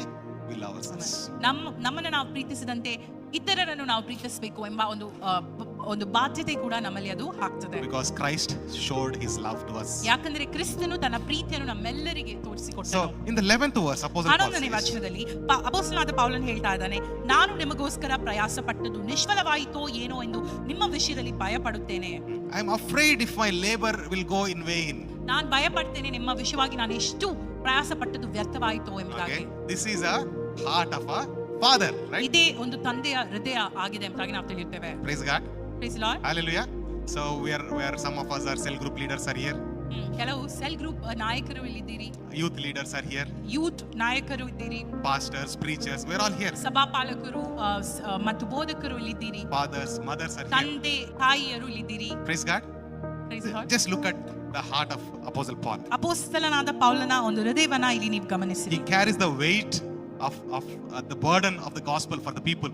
we love ourselves. ನಮ್ಮನ್ನು ನಾವು ಪ್ರೀತಿಸಿದಂತೆ ಇತರರನ್ನು ನಾವು ಪ್ರೀತಿಸಬೇಕು ಎಂಬ ಒಂದು ಒಂದು ಬಾಧ್ಯತೆ ಕೂಡ ನಮ್ಮಲ್ಲಿ ಅದು ಹಾಕ್ತದೆ. Because Christ showed his love to us. ಯಾಕಂದ್ರೆ ಕ್ರಿಸ್ತನು ತನ್ನ ಪ್ರೀತಿಯನ್ನು ನಮ್ಮೆಲ್ಲರಿಗೆ So ತೋರಿಸಿಕೊಟ್ಟನು. in the 11th verse, Apostle Paul 11ನೇ says, ವಚನದಲ್ಲಿ ಅಪೊಸ್ತಲನಾದ ಪೌಲನು ಹೇಳ್ತಾ ಇದ್ದಾನೆ, ನಾನು ನಿಮಗೋಸ್ಕರ ಪ್ರಯಾಸ ಪಟ್ಟದ್ದು ನಿಷ್ಫಲವಾಯಿತೋ ಏನೋ ಎಂದು ನಿಮ್ಮ ವಿಷಯದಲ್ಲಿ ಭಯಪಡುತ್ತೇನೆ. I am afraid if my labor will go in vain. ನಾನು ಭಯಪಡ್ತೇನೆ ನಿಮ್ಮ ವಿಷಯವಾಗಿ ನಾನು ಎಷ್ಟು ಪ್ರಯಾಸ ಪಟ್ಟದ್ದು ವ್ಯರ್ಥವಾಯಿತೋ ಎಂಬುದಾಗಿ. Okay, this is a heart of a father, right? ಇದೇ ಒಂದು ತಂದೆಯ ಹೃದಯ ಆಗಿದೆ ಎಂಬುದಾಗಿ ನಾವು ತಿಳಿಯುತ್ತೇವೆ. Praise God. Praise the Lord. Hallelujah. So we are some of us are cell group leaders are here. ಕೆಲವು ಸೆಲ್ ಗ್ರೂಪ್ ನಾಯಕರು ಇಲ್ಲಿದ್ದೀರಿ, Youth leaders are here. Youth ನಾಯಕರು ಇದ್ದೀರಿ, Pastors, preachers, we're all here. ಸಭಾಪಾಲಕರು ಮತ್ತು ಬೋಧಕರು ಇಲ್ಲಿದ್ದೀರಿ, Fathers, mothers are here. ತಂದೆ ತಾಯಿಯರು ಇಲ್ಲಿದ್ದೀರಿ. Praise God. Praise the Lord. Just look at the heart of Apostle Paul. ಅಪೊಸ್ತಲನಾದ ಪೌಲನ ಒಂದು ಹೃದಯವನ್ನ ಇಲ್ಲಿ ನೀವು ಗಮನಿಸಿರಿ. He carries the weight of the burden of the gospel for the people.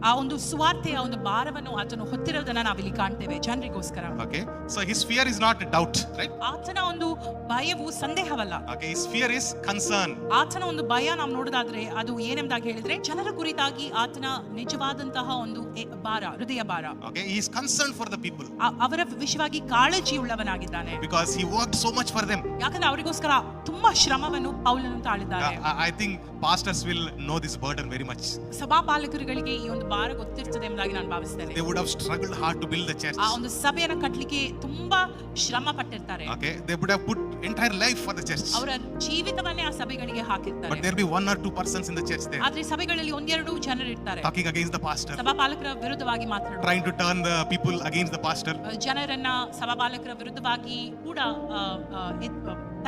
ಆ ಒಂದು ಸುವಾರ್ತೆಯ ಒಂದು ಭಾರವನ್ನು ಆತನು ಹೊತ್ತಿರೋದನ್ನ ನಾವಿಲ್ಲಿ ಕಾಣ್ತೇವೆ ಜನರಿಗೋಸ್ಕರ. Okay, so his fear is not doubt, right? ಆತನ ಒಂದು ಭಯವು ಸಂದೇಹವಲ್ಲ. Okay, his fear is concern. ಆತನ ಒಂದು ಭಯ ನಾವು ನೋಡೋದಾದ್ರೆ ಅದು ಏನೆಂಬುದಾಗಿ ಹೇಳಿದ್ರೆ ಜನರ ಕುರಿತಾಗಿ ಆತನ ನಿಜವಾದಂತಹ ಒಂದು ಭಾರ, ಹೃದಯ ಭಾರ. Okay, he is concerned for the people ಅವರ ವಿಷಯವಾಗಿ ಕಾಳಜಿಯುಳ್ಳವನಾಗಿದ್ದಾನೆ. because he worked so much for them. ಯಾಕಂದ್ರೆ ಅವರಿಗೋಸ್ಕರ ತುಂಬಾ ಶ್ರಮವನ್ನು ಪೌಲನು ತಾಳಿದ್ದಾರೆ. I think pastors will know this burden very much. ಸಭಾಪಾಲಕರುಗಳಿಗೆ ಈ ಒಂದು ಭಾರ ಗೊತ್ತಿರ್ತದೆ ಎಂಬುದಾಗಿ ನಾನು ಭಾವಿಸ್ತೇನೆ. They would have struggled hard to build the church. ಆ ಒಂದು ಸಭೆಯನ್ನು ಕಟ್ಟಲಿಕ್ಕೆ ತುಂಬಾ ಶ್ರಮ ಪಟ್ಟಿರ್ತಾರೆ. Okay, they would have put entire life for the church. ಅವರ ಜೀವಿತವನ್ನೇ ಆ ಸಭೆಗಳಿಗೆ ಹಾಕಿರ್ತಾರೆ. But there be one or two persons in the church there ಆದ್ರೆ ಸಭೆಗಳಲ್ಲಿ ಒಂದೆರಡು ಜನರು ಇರ್ತಾರೆ, talking against the pastor, ಸಭಾಪಾಲಕರ ವಿರುದ್ಧವಾಗಿ ಮಾತನಾಡುವ, trying to turn the people against the pastor. ಜನರನ್ನ ಸಭಾಪಾಲಕರ ವಿರುದ್ಧವಾಗಿ ಕೂಡ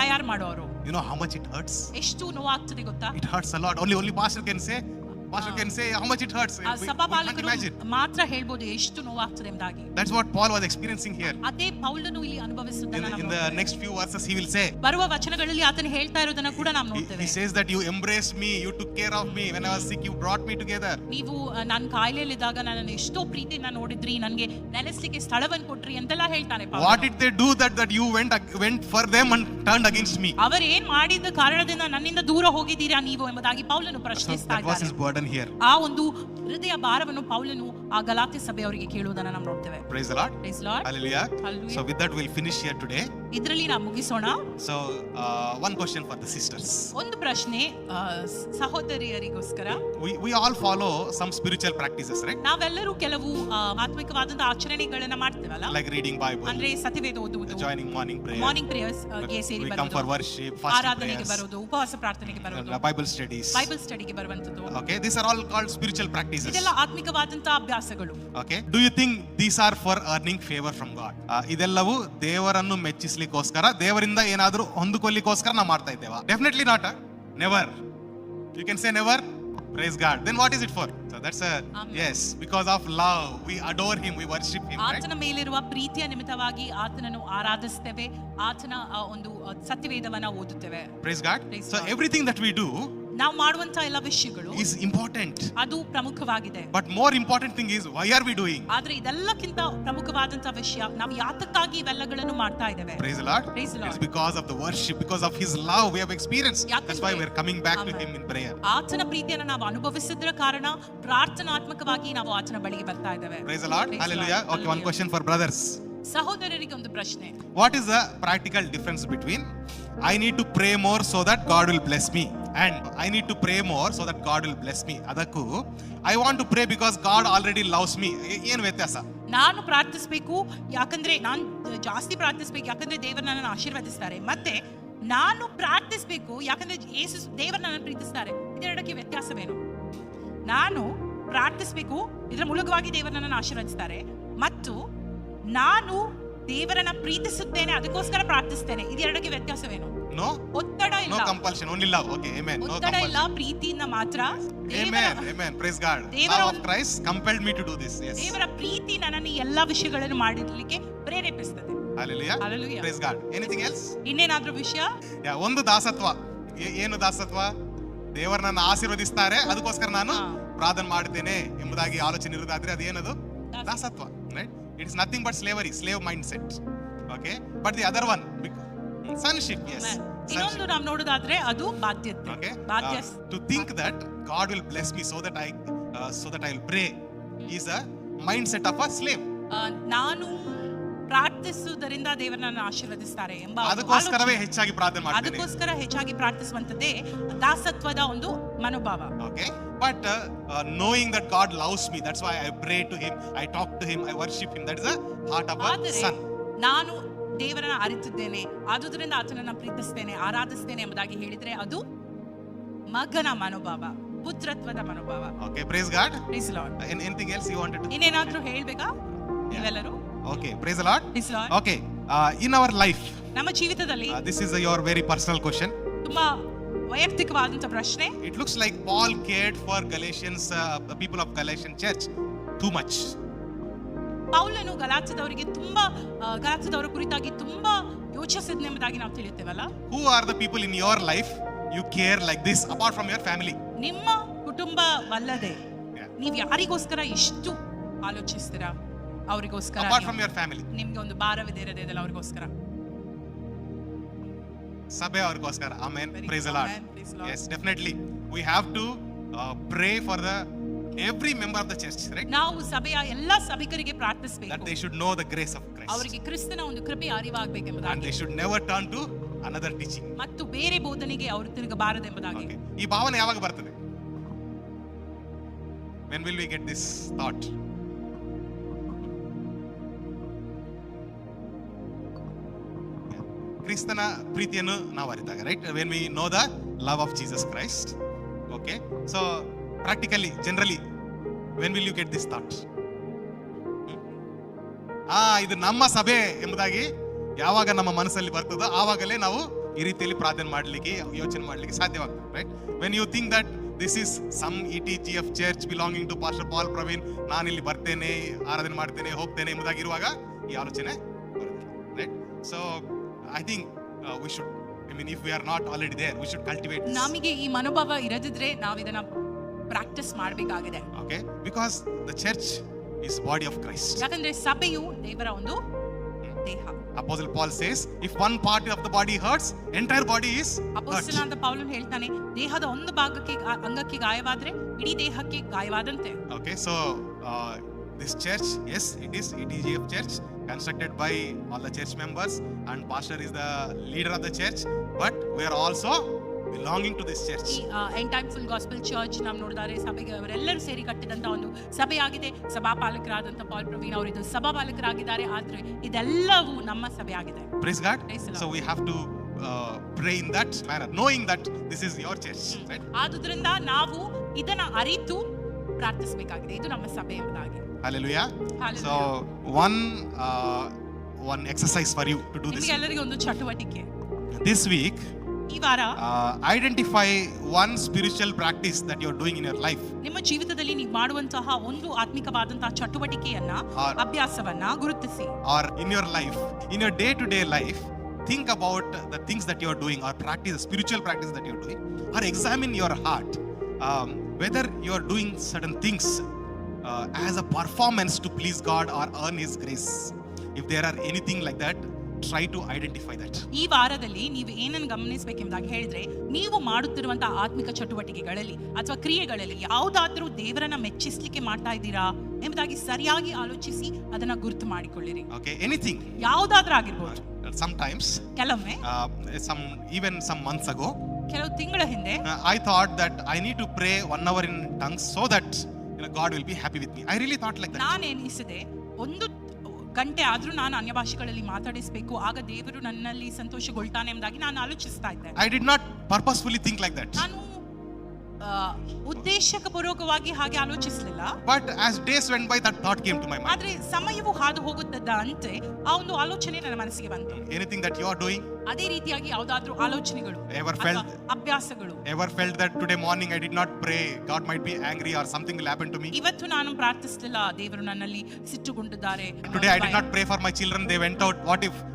ತಯಾರು ಮಾಡೋರು. You know how much it hurts? ಎಷ್ಟು ನೋವಾಗ್ತದೆ ಗೊತ್ತಾ? It hurts a lot. Only pastor can say how much it hurts. ಆ We can't ಸಭಾಪಾಲಕರು imagine. ಮಾತ್ರ ಹೇಳ್ಬೋದು ಎಷ್ಟು ನೋವಾಗ್ತದೆ ಎಂಬುದಾಗಿ. That's what Paul was experiencing here. ಅದೇ ಪೌಲನು ಇಲ್ಲಿ ಅನುಭವಿಸುವುದನ್ನ ನಾವು In the ನೋಡ್ತೇವೆ. next few verses he will say, ಬರುವ ವಚನಗಳಲ್ಲಿ ಆತನು ಹೇಳ್ತಾ ಇರೋದನ್ನ ಕೂಡ ನಾವು ನೋಡ್ತೇವೆ. he says that you embraced me, you took care of me when I was sick, you brought me together. ನೀವು ನನ್ನ ಕಾಯಿಲೆಯಲ್ಲಿದ್ದಾಗ ನನ್ನನ್ನು ಎಷ್ಟೋ ಪ್ರೀತಿಯಿಂದ ನೋಡಿದ್ರಿ, ನನಗೆ ನೆಲೆಸಲಿಕ್ಕೆ ಸ್ಥಳವನ್ನು ಕೊಟ್ರಿ ಅಂತೆಲ್ಲ ಹೇಳ್ತಾನೆ ಪೌಲನು. What did they do that you went for them and turned against me? ಅವರು ಏನ್ ಮಾಡಿದ ಕಾರಣದಿಂದ ನನ್ನಿಂದ ದೂರ ಹೋಗಿದ್ದೀರಾ ನೀವು ಎಂಬುದಾಗಿ ಪೌಲನು So ಪ್ರಶ್ನಿಸ್ತಾ that was his ಇದ್ದಾನೆ. burden here. ಆ ಒಂದು ಹೃದಯ ಭಾರವನ್ನು ಪೌಲನು ಆ ಗಲಾತ್ಯ ಸಭೆಯವರಿಗೆ ಕೇಳುವುದನ್ನು ನಾವು ನೋಡ್ತೇವೆ. Praise the Lord. Praise the Lord. Hallelujah. Hallelujah. So with that we'll finish here today. ಇದರಲ್ಲಿ ನಾವು ಮುಗಿಸೋಣ. So one question for the sisters. ಒಂದು ಪ್ರಶ್ನೆ ಸಹೋದರಿಯರಿಗೋಸ್ಕರ. We all follow some spiritual practices, right? ನಾವೆಲ್ಲರೂ ಕೆಲವು ಆತ್ಮಿಕವಾದಂತಹ ಆಚರಣೆಗಳನ್ನ ಮಾಡ್ತೇವಲ್ಲ, Like reading Bible, ಅಂದ್ರೆ ಸತಿವೇದ ಓದುವುದು, joining morning prayer, morning prayers ಗೆ ಸೇರಿ we come for ಬರೋದು, worship, fasting ಆರಾಧನೆಗೆ prayers, ಬರೋದು, ಉಪವಾಸ ಪ್ರಾರ್ಥನೆಗೆ ಬರೋದು, Bible studies. ಬೈಬಲ್ ಸ್ಟಡಿಗೆ ಬರುವಂತದ್ದು. Okay, these are all called spiritual practices. ಇದೆಲ್ಲ ಆತ್ಮಿಕವಾದಂತಹ ಅಭ್ಯಾಸಗಳು. Okay, do you think these are for earning favor from God? ಇದೆಲ್ಲವೂ ದೇವರನ್ನು ಮೆಚ್ಚಿಸಲಿಕ್ಕೋಸ್ಕರ, ದೇವರಿಂದ ಏನಾದರೂ ಹೊಂದಿಕೊಳ್ಳಿಕ್ಕೋಸ್ಕರ ನಾವು ಮಾಡ್ತಾ ಇದ್ದೇವಾ? Definitely not. Never. You can say never. Praise God. Then what is it for? So that's yes, because of love we adore him, we worship him, right? ಆತನ ಮೇಲಿರುವ ಪ್ರೀತಿಯ ನಿಮಿತ್ತವಾಗಿ ಆತನನ್ನು ಆರಾಧಿಸುತ್ತೇವೆ, ಆತನ ಒಂದು ಸತ್ಯವೇದವನ್ನ ಓದುತ್ತೇವೆ. Praise God. Praise So God. everything that we do ನಾವು ಮಾಡುವಂತ ಎಲ್ಲ ವಿಷಯಗಳು is important. ಅದು ಪ್ರಮುಖವಾಗಿದೆ. But more important thing is why are we doing? ಆದ್ರೆ ಇದೆಲ್ಲಕ್ಕಿಂತ ಪ್ರಮುಖವಾದಂತ ವಿಷಯ, ನಾವು ಯಾತಕ್ಕಾಗಿ ಇವೆಲ್ಲಗಳನ್ನು ಮಾಡ್ತಾ ಇದ್ದೇವೆ. Praise the Lord. Praise the Lord. It's because of the worship, because of his love we have experienced. That's why we are coming back to him in prayer. ಆತನ ಪ್ರೀತಿಯನ್ನು ನಾವು ಅನುಭವಿಸಿದ್ರ ಕಾರಣ ಪ್ರಾರ್ಥನಾತ್ಮಕವಾಗಿ ನಾವು ಆತನ ಬಳಿಗೆ ಬರ್ತಾ ಇದ್ದೇವೆ. Praise the Lord. Praise the Hallelujah. Lord. Okay, one question for brothers. ಸಹೋದರರಿಗೆ ಒಂದು ಪ್ರಶ್ನೆ. What is the practical difference between I need to pray more so that God will bless me and I need to pray more so that God will bless me? ಅದಕ್ಕೂ I want to pray because God already loves me. ಏನು ವ್ಯತ್ಯಾಸ? ನಾನು ಪ್ರಾರ್ಥಿಸಬೇಕು ಯಾಕಂದ್ರೆ ನಾನು ಜಾಸ್ತಿ ಪ್ರಾರ್ಥಿಸಬೇಕು ಯಾಕಂದ್ರೆ ದೇವರು ನನ್ನನ್ನು ಆಶೀರ್ವದಿಸ್ತಾರೆ, ಮತ್ತೆ ನಾನು ಪ್ರಾರ್ಥಿಸಬೇಕು ಯಾಕಂದ್ರೆ ಯೇಸು ದೇವರು ನನ್ನನ್ನು ಪ್ರೀತಿಸ್ತಾರೆ. ಇದೆರಡಕ್ಕೆ ವ್ಯತ್ಯಾಸವೇನು? ನಾನು ಪ್ರಾರ್ಥಿಸಬೇಕು, ಇದರ ಮೂಲಕವಾಗಿ ದೇವರು ನನ್ನನ್ನು ಆಶೀರ್ವದಿಸ್ತಾರೆ, ಮತ್ತು ನಾನು ದೇವರನ್ನ ಪ್ರೀತಿಸುತ್ತೇನೆ ಅದಕ್ಕೋಸ್ಕರ ಪ್ರಾರ್ಥಿಸ್ತೇನೆ. ಇದೆರಡಕ್ಕೆ ವ್ಯತ್ಯಾಸವೇನು? No. ಒತ್ತಡ No ಇಲ್ಲ, compulsion, only love. Okay, amen. No ಒತ್ತಡ ಇಲ್ಲ, compulsion. ಪ್ರೀತಿಯಿಂದ ಮಾತ್ರ. Amen, amen. Praise God. ದೇವರ Love of Christ compelled me to do this. Yes. ದೇವರ ಪ್ರೀತಿ ನನ್ನನ್ನು ಎಲ್ಲಾ ವಿಷಯಗಳನ್ನು ಮಾಡಿರ್ಲಿಕ್ಕೆ ಪ್ರೇರೇಪಿಸ್ತದೆ. Hallelujah. Hallelujah. Praise God. Anything else? ಇನ್ನೇನಾದ್ರೂ ವಿಷಯ? ಒಂದು ದಾಸತ್ವ. ಏನು ದಾಸತ್ವ? ದೇವರು ನನ್ನ ಆಶೀರ್ವದಿಸ್ತಾರೆ ಅದಕ್ಕೋಸ್ಕರ ನಾನು ಪ್ರಾರ್ಥನೆ ಮಾಡ್ತೇನೆ ಎಂಬುದಾಗಿ ಆಲೋಚನೆ ಇರೋದಾದ್ರೆ ಅದೇನದು? ದಾಸತ್ವ. Right? It is nothing but slavery, slave mindset. Okay? But the other one, sonship, yes. ಇನ್ನೊಂದು ನಾವು ನೋಡೋದಾದ್ರೆ ಅದು ಬಾಧ್ಯತೆ. Okay? ಬಾಧ್ಯ To think that God will bless me so that I will pray is a mindset of a slave. ನಾನು ಪ್ರಾರ್ಥಿಸುವುದರಿಂದ ದೇವರು ನನ್ನ ಆಶೀರ್ವದಿಸ್ತಾರೆ ಎಂಬ ಅದಕ್ಕೋಸ್ಕರವೇ ಹೆಚ್ಚಾಗಿ ಪ್ರಾರ್ಥನೆ ಮಾಡ್ತೇನೆ. ಅದಕ್ಕೋಸ್ಕರ ಹೆಚ್ಚಾಗಿ ಪ್ರಾರ್ಥಿಸುವಂತದ್ದೇ ದಾಸತ್ವದ ಒಂದು ಮನೋಭಾವ. Okay, but knowing that God loves me, that's why I pray to him, I talk to him, I worship him. That is the heart of a son. ನಾನು ದೇವರನ್ನ ಅರಿತಿದ್ದೇನೆ, ಆದುದರಿಂದ ಆತನನ್ನ ಪ್ರೀತಿಸ್ತೇನೆ, ಆರಾಧಿಸ್ತೇನೆ ಎಂಬುದಾಗಿ ಹೇಳಿದ್ರೆ ಅದು ಮಗನ ಮನೋಭಾವ, ಪುತ್ರತ್ವದ ಮನೋಭಾವ. Okay, praise God. Praise the Lord. Anything else you wanted to? ಇನ್ನೇನಾದ್ರೂ ಹೇಳ್ಬೇಕಾ ನೀವೆಲ್ಲರೂ? Okay, praise the Lord. Praise the Lord. Okay, in our life, ನಮ್ಮ ಜೀವಿತದಲ್ಲಿ this is your very personal question. ತುಂಬಾ ವೈಯಕ್ತಿಕವಾದಂತ ಪ್ರಶ್ನೆ. It looks like Paul cared for Galatians, the people of Galatian church too much. ಪೌಲನು ಗಲಾತ್ಯದವರ ಕುರಿತಾಗಿ ತುಂಬಾ ಯೋಚಿಸಿದನೆಂಬುದಾಗಿ ನಾವು ತಿಳಿಯುತ್ತೇವಲ್ಲ. Who are the people in your life you care like this apart from your family? ನಿಮ್ಮ ಕುಟುಂಬವಲ್ಲದೆ ನೀವು ಯಾರಿಗೋಸ್ಕರ ಇಷ್ಟು ಆಲೋಚಿಸ್ತೀರಾ? ಅವರಿಗೋಸ್ಕರ. Apart from your family. ನಿಮ್ಗೆ ಒಂದು ಭಾರವಿದೆ ಇರೋದಿಲ್ಲ ಅವರಿಗೋಸ್ಕರ, ಸಭೆ ಅವರಿಗೋಸ್ಕರ. Amen. Praise the Lord. Praise the Lord. Yes, definitely. We have to pray for every member of the church, right? ನಾವು ಸಭೆಯ ಎಲ್ಲಾ ಸಭಿಕರಿಗೆ ಪ್ರಾರ್ಥಿಸಬೇಕು. That they should know the grace of Christ. ಅವರಿಗೆ ಕ್ರಿಸ್ತನ ಒಂದು ಕೃಪೆ And ಅರಿವಾಗಬೇಕೆಂಬುದಾಗಿ. they should never turn to another teaching. ಮತ್ತು ಬೇರೆ ಬೋಧನೆಗೆ ಅವರು ತಿರುಗಬಾರದೆಂಬುದಾಗಿ. Okay. ಈ ಭಾವನೆ ಯಾವಾಗ ಬರ್ತದೆ? When will we get this thought? ಕ್ರಿಸ್ತನ ಪ್ರೀತಿಯನ್ನು ನಾವು ಅರಿತಾಗ, right? When we know the love of Jesus Christ. Okay, so practically, generally, when will you get this thought? ಇದು ನಮ್ಮ ಸಭೆ ಎಂಬುದಾಗಿ ಯಾವಾಗ ನಮ್ಮ ಮನಸ್ಸಲ್ಲಿ ಬರ್ತದೋ ಆವಾಗಲೇ ನಾವು ಈ ರೀತಿಯಲ್ಲಿ ಪ್ರಾರ್ಥನೆ ಮಾಡಲಿಕ್ಕೆ, ಯೋಚನೆ ಮಾಡಲಿಕ್ಕೆ ಸಾಧ್ಯವಾಗ್ತದೆ, right? When you think that this is some ETGF church belonging to pastor Paul Praveen, ನಾನು ಇಲ್ಲಿ ಬರ್ತೇನೆ, ಆರಾಧನೆ ಮಾಡ್ತೇನೆ, ಹೋಗ್ತೇನೆ ಎಂಬುದಾಗಿರುವಾಗ ಈ ಆಲೋಚನೆ ಬರುತ್ತೆ, right? So I think we should, if we are not already there, we should cultivate this. ನಮಗೆ ಈ ಮನೋಭಾವ ಇರದಿದ್ರೆ ನಾವು ಇದನ್ನ ಪ್ರಾಕ್ಟೀಸ್ ಮಾಡಬೇಕಾಗಿದೆ. Okay, because the church is body of Christ. ಯಾಕಂದ್ರೆ ಸಭೆಯು ದೇವರ ಒಂದು ದೇಹ. Apostle Paul says, if one part of the body hurts, entire body is hurt. ಅಪೊಸ್ತಲನಾದ ಪೌಲನು ಹೇಳ್ತಾನೆ, ದೇಹದ ಒಂದು ಭಾಗಕ್ಕೆ ಅಂಗಕ್ಕೆ ಗಾಯವಾದ್ರೆ ಇಡೀ ದೇಹಕ್ಕೆ ಗಾಯವಾದಂತೆ. Okay, so this church, yes, it is ETGF church, constructed by all the church members, and pastor is the leader of the church, but we are also belonging to this church. ಈ end time full gospel church ನಾವು ನೋಡಿದರೆ ಸಭೆಗೆ ಅವರೆಲ್ಲರೂ ಸೇರಿ ಕಟ್ಟಿದಂತ ಒಂದು ಸಭೆಯಾಗಿದೆ. ಸಭಾಪಾಲಕರಾದಂತ ಪಾಲ್ ಪ್ರವೀಣ್ ಅವರು ಇದು ಸಭಾಪಾಲಕರಾಗಿದ್ದಾರೆ, ಆದ್ರೆ ಇದೆಲ್ಲವೂ ನಮ್ಮ ಸಭೆ ಆಗಿದೆ. Praise God. Praise the Lord. So we have to pray in that manner, knowing that this is your church, right? ಆದುದರಿಂದ ನಾವು ಇದನ್ನ ಅರಿತು ಪ್ರಾರ್ಥಿಸಬೇಕಾಗಿದೆ, ಇದು ನಮ್ಮ ಸಭೆ ಎಂಬುದಾಗಿ. Hallelujah. Hallelujah. So one exercise for you to do this. ನಿಮಗೆಲ್ಲರಿಗೂ ಒಂದು ಚಟುವಟಿಕೆ. This week, ಈ ವಾರ identify one spiritual practice that you are doing in your life. ನಿಮ್ಮ ಜೀವಿತದಲ್ಲಿ ನೀವು ಮಾಡುವಂತಹ ಒಂದು ಆತ್ಮಿಕವಾದಂತಹ ಚಟುವಟಿಕೆಯನ್ನ, ಅಭ್ಯಾಸವನ್ನ ಗುರುತಿಸಿ. Or in your life, in your day-to-day life, think about the things that you are doing, or practice, spiritual practice that you are doing, or examine your heart, whether you are doing certain things as a performance to please God or earn His grace. If there are anything like that, try to identify that. ಈ ವಾರದಲ್ಲಿ ನೀವು ಏನನ್ನು ಗಮನಿಸಬೇಕೆಂಬುದಾಗಿ ಹೇಳಿದ್ರೆ, ನೀವು ಮಾಡುತ್ತಿರುವಂತಹ ಆತ್ಮಿಕ ಚಟುವಟಿಕೆಗಳಲ್ಲಿ ಅಥವಾ ಕ್ರಿಯೆಗಳಲ್ಲಿ ಯಾವುದಾದ್ರೂ ದೇವರನ್ನ ಮೆಚ್ಚಿಸಲಿಕ್ಕೆ ಮಾಡ್ತಾ ಇದ್ದೀರಾ ಎಂಬುದಾಗಿ ಸರಿಯಾಗಿ ಆಲೋಚಿಸಿ ಅದನ್ನ ಗುರುತು ಮಾಡಿಕೊಳ್ಳಿರಿ. Okay, anything. ಯಾವುದಾದ್ರೂ ಆಗಿರ್ಬೋದು. Sometimes, ಕೆಲವೊಮ್ಮೆ, some months ago, ಕೆಲವು ತಿಂಗಳ ಹಿಂದೆ, I thought that I need to pray 1 hour in tongues so that God will be happy with me. I really thought like that. ನಾನು ಎನಿಸಿದೆ, 1 ಗಂಟೆ ಆದ್ರೂ ನಾನು ಅನ್ಯ ಭಾಷೆಗಳಲ್ಲಿ ಮಾತಾಡಿಸಬೇಕು, ಆಗ ದೇವರು ನನ್ನಲ್ಲಿ ಸಂತೋಷಗೊಳ್ತಾನೆ ಎಂಬುದಾಗಿ ನಾನು ಆಲೋಚಿಸ್ತಾ ಇದ್ದೆ. I did not purposefully think like that. ನಾನು ಉದ್ದೇಶಪೂರ್ವಕವಾಗಿ ಹಾಗೆ ಆಲೋಚಿಸಲಿಲ್ಲ. But as days went by, that thought came to my mind. ಆದ್ರೆ ಸಮಯವು ಹಾದು ಹೋಗುತ್ತದಂತೆ ಆ ಒಂದು ಆಲೋಚನೆ ನನ್ನ ಮನಸ್ಸಿಗೆ ಬಂತು. Anything that you are doing, ಅದೇ ರೀತಿಯಾಗಿ ಯಾವುದಾದ್ರೂ ಆಲೋಚನೆಗಳು, ಅಭ್ಯಾಸಗಳು. Ever felt that today morning I did not pray, God might be angry or something will happen to me? ಇವತ್ತು ನಾನು ಪ್ರಾರ್ಥಿಸಲಿಲ್ಲ, ದೇವರು ನನ್ನಲ್ಲಿ ಸಿಟ್ಟುಗೊಂಡಿದ್ದಾರೆ. Today I did not pray for my children, they went out,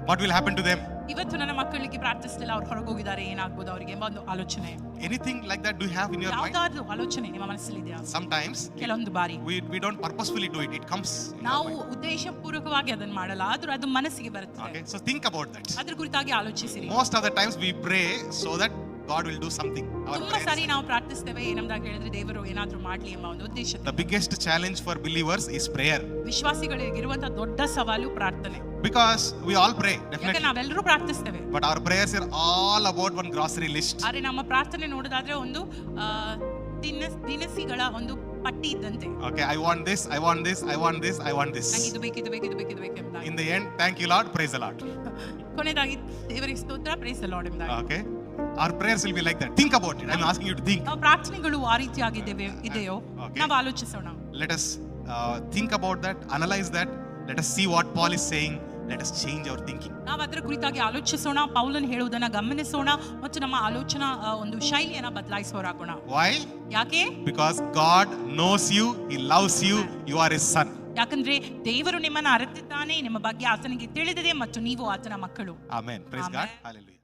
what will happen to them? ಇವತ್ತು ನನ್ನ ಮಕ್ಕಳಿಗೆ ಪ್ರಾರ್ಥಿಸಲಿಲ್ಲ, ಅವ್ರು ಹೊರಗೋಗಿದ್ದಾರೆ, ಏನಾಗ್ಬೋದು ಅವರಿಗೆ ಎಂಬ ಒಂದು ಆಲೋಚನೆ. Anything like that do you have in your mind? ಯಾವುದಾದ್ರೂ ಆಲೋಚನೆ ನಿಮ್ಮ ಮನಸ್ಸಲ್ಲಿ ಇದೆಯಾ? Sometimes ಕೆಲವೊಂದು ಬಾರಿ we don't purposefully do it, it comes in ನಾವು our mind. ಉದ್ದೇಶಪೂರ್ವಕವಾಗಿ ಅದನ್ನ ಮಾಡಲ್ಲ, ಆದ್ರೂ ಅದು ಮನಸ್ಸಿಗೆ ಬರುತ್ತೆ. Okay, so think about that. ಅದ್ರ ಕುರಿತಾಗಿ ಆಲೋಚಿಸಿರಿ. Most of the times we pray so that God will do something. Our ತುಂಬಾ prayers. ಸಾರಿ ನಾವು ಪ್ರಾರ್ಥಿಸ್ತೇವೆ ಏನಂದಾಗ ಹೇಳಿದ್ರೆ ದೇವರು ಏನಾದ್ರೂ ಮಾಡ್ಲಿ ಎಂಬ ಒಂದು ಉದ್ದೇಶ. The biggest challenge for believers is prayer. ವಿಶ್ವಾಸಿಗಳಿಗಿರುವಂತಹ ದೊಡ್ಡ ಸವಾಲು ಪ್ರಾರ್ಥನೆ. Because we all pray, ಯಾಕೆ definitely. ನಾವೆಲ್ಲರೂ ಪ್ರಾರ್ಥಿಸ್ತೇವೆ. But our prayers are all about one grocery list. ಆದ್ರೆ ನಮ್ಮ ಪ್ರಾರ್ಥನೆ ನೋಡೋದಾದ್ರೆ ಒಂದು ದಿನಸಿಗಳ ಒಂದು ಪಟ್ಟಿ ಇದ್ದಂತೆ. Okay, I want this, I want this, I want this, I want this. ನಂಗೆ ಇದು ಬೇಕು, ಇದು ಬೇಕು, ಇದು ಬೇಕು, ಇದು ಬೇಕು ಎಂಬುದಾಗಿ. In the end, thank you Lord, praise the Lord. ಕೊನೆಯದಾಗಿ ದೇವರಿಗೆ ಸ್ತೋತ್ರ, ಪ್ರೈಸ್ ದಿ ಲಾರ್ಡ್ ಎಂಬುದಾಗಿ. Okay, our prayers will be like that. Think about it. I'm asking you to think. ನಾವು ಪ್ರಾರ್ಥನೆಗಳು ಆ ರೀತಿಯಾಗಿದ್ದೇವೆ ಇದೆಯೋ Okay. ನಾವು ಆಲೋಚಿಸೋಣ. Let us think about that, analyze that. Let us see what Paul is saying. Let us change our thinking. ನಾವು ಅದರ ಕುರಿತಾಗಿ ಆಲೋಚಿಸೋಣ, ಪೌಲನ್ ಹೇಳುವುದನ್ನ ಗಮನಿಸೋಣ ಮತ್ತು ನಮ್ಮ ಆಲೋಚನಾ ಒಂದು ಶೈಲಿಯನ್ನ ಬದಲಾಯಿಸೋರಾಗೋಣ. Why? ಯಾಕೆ? Because God knows you, He loves you, you are His son. ಯಾಕಂದ್ರೆ ದೇವರು ನಿಮ್ಮನ್ನ ಅರಿತಿದ್ದಾನೆ, ನಿಮ್ಮ ಬಗ್ಗೆ ಆತನಿಗೆ ತಿಳಿದಿದೆ ಮತ್ತು ನೀವು ಆತನ ಮಕ್ಕಳು. Amen. Praise God. Amen. Hallelujah.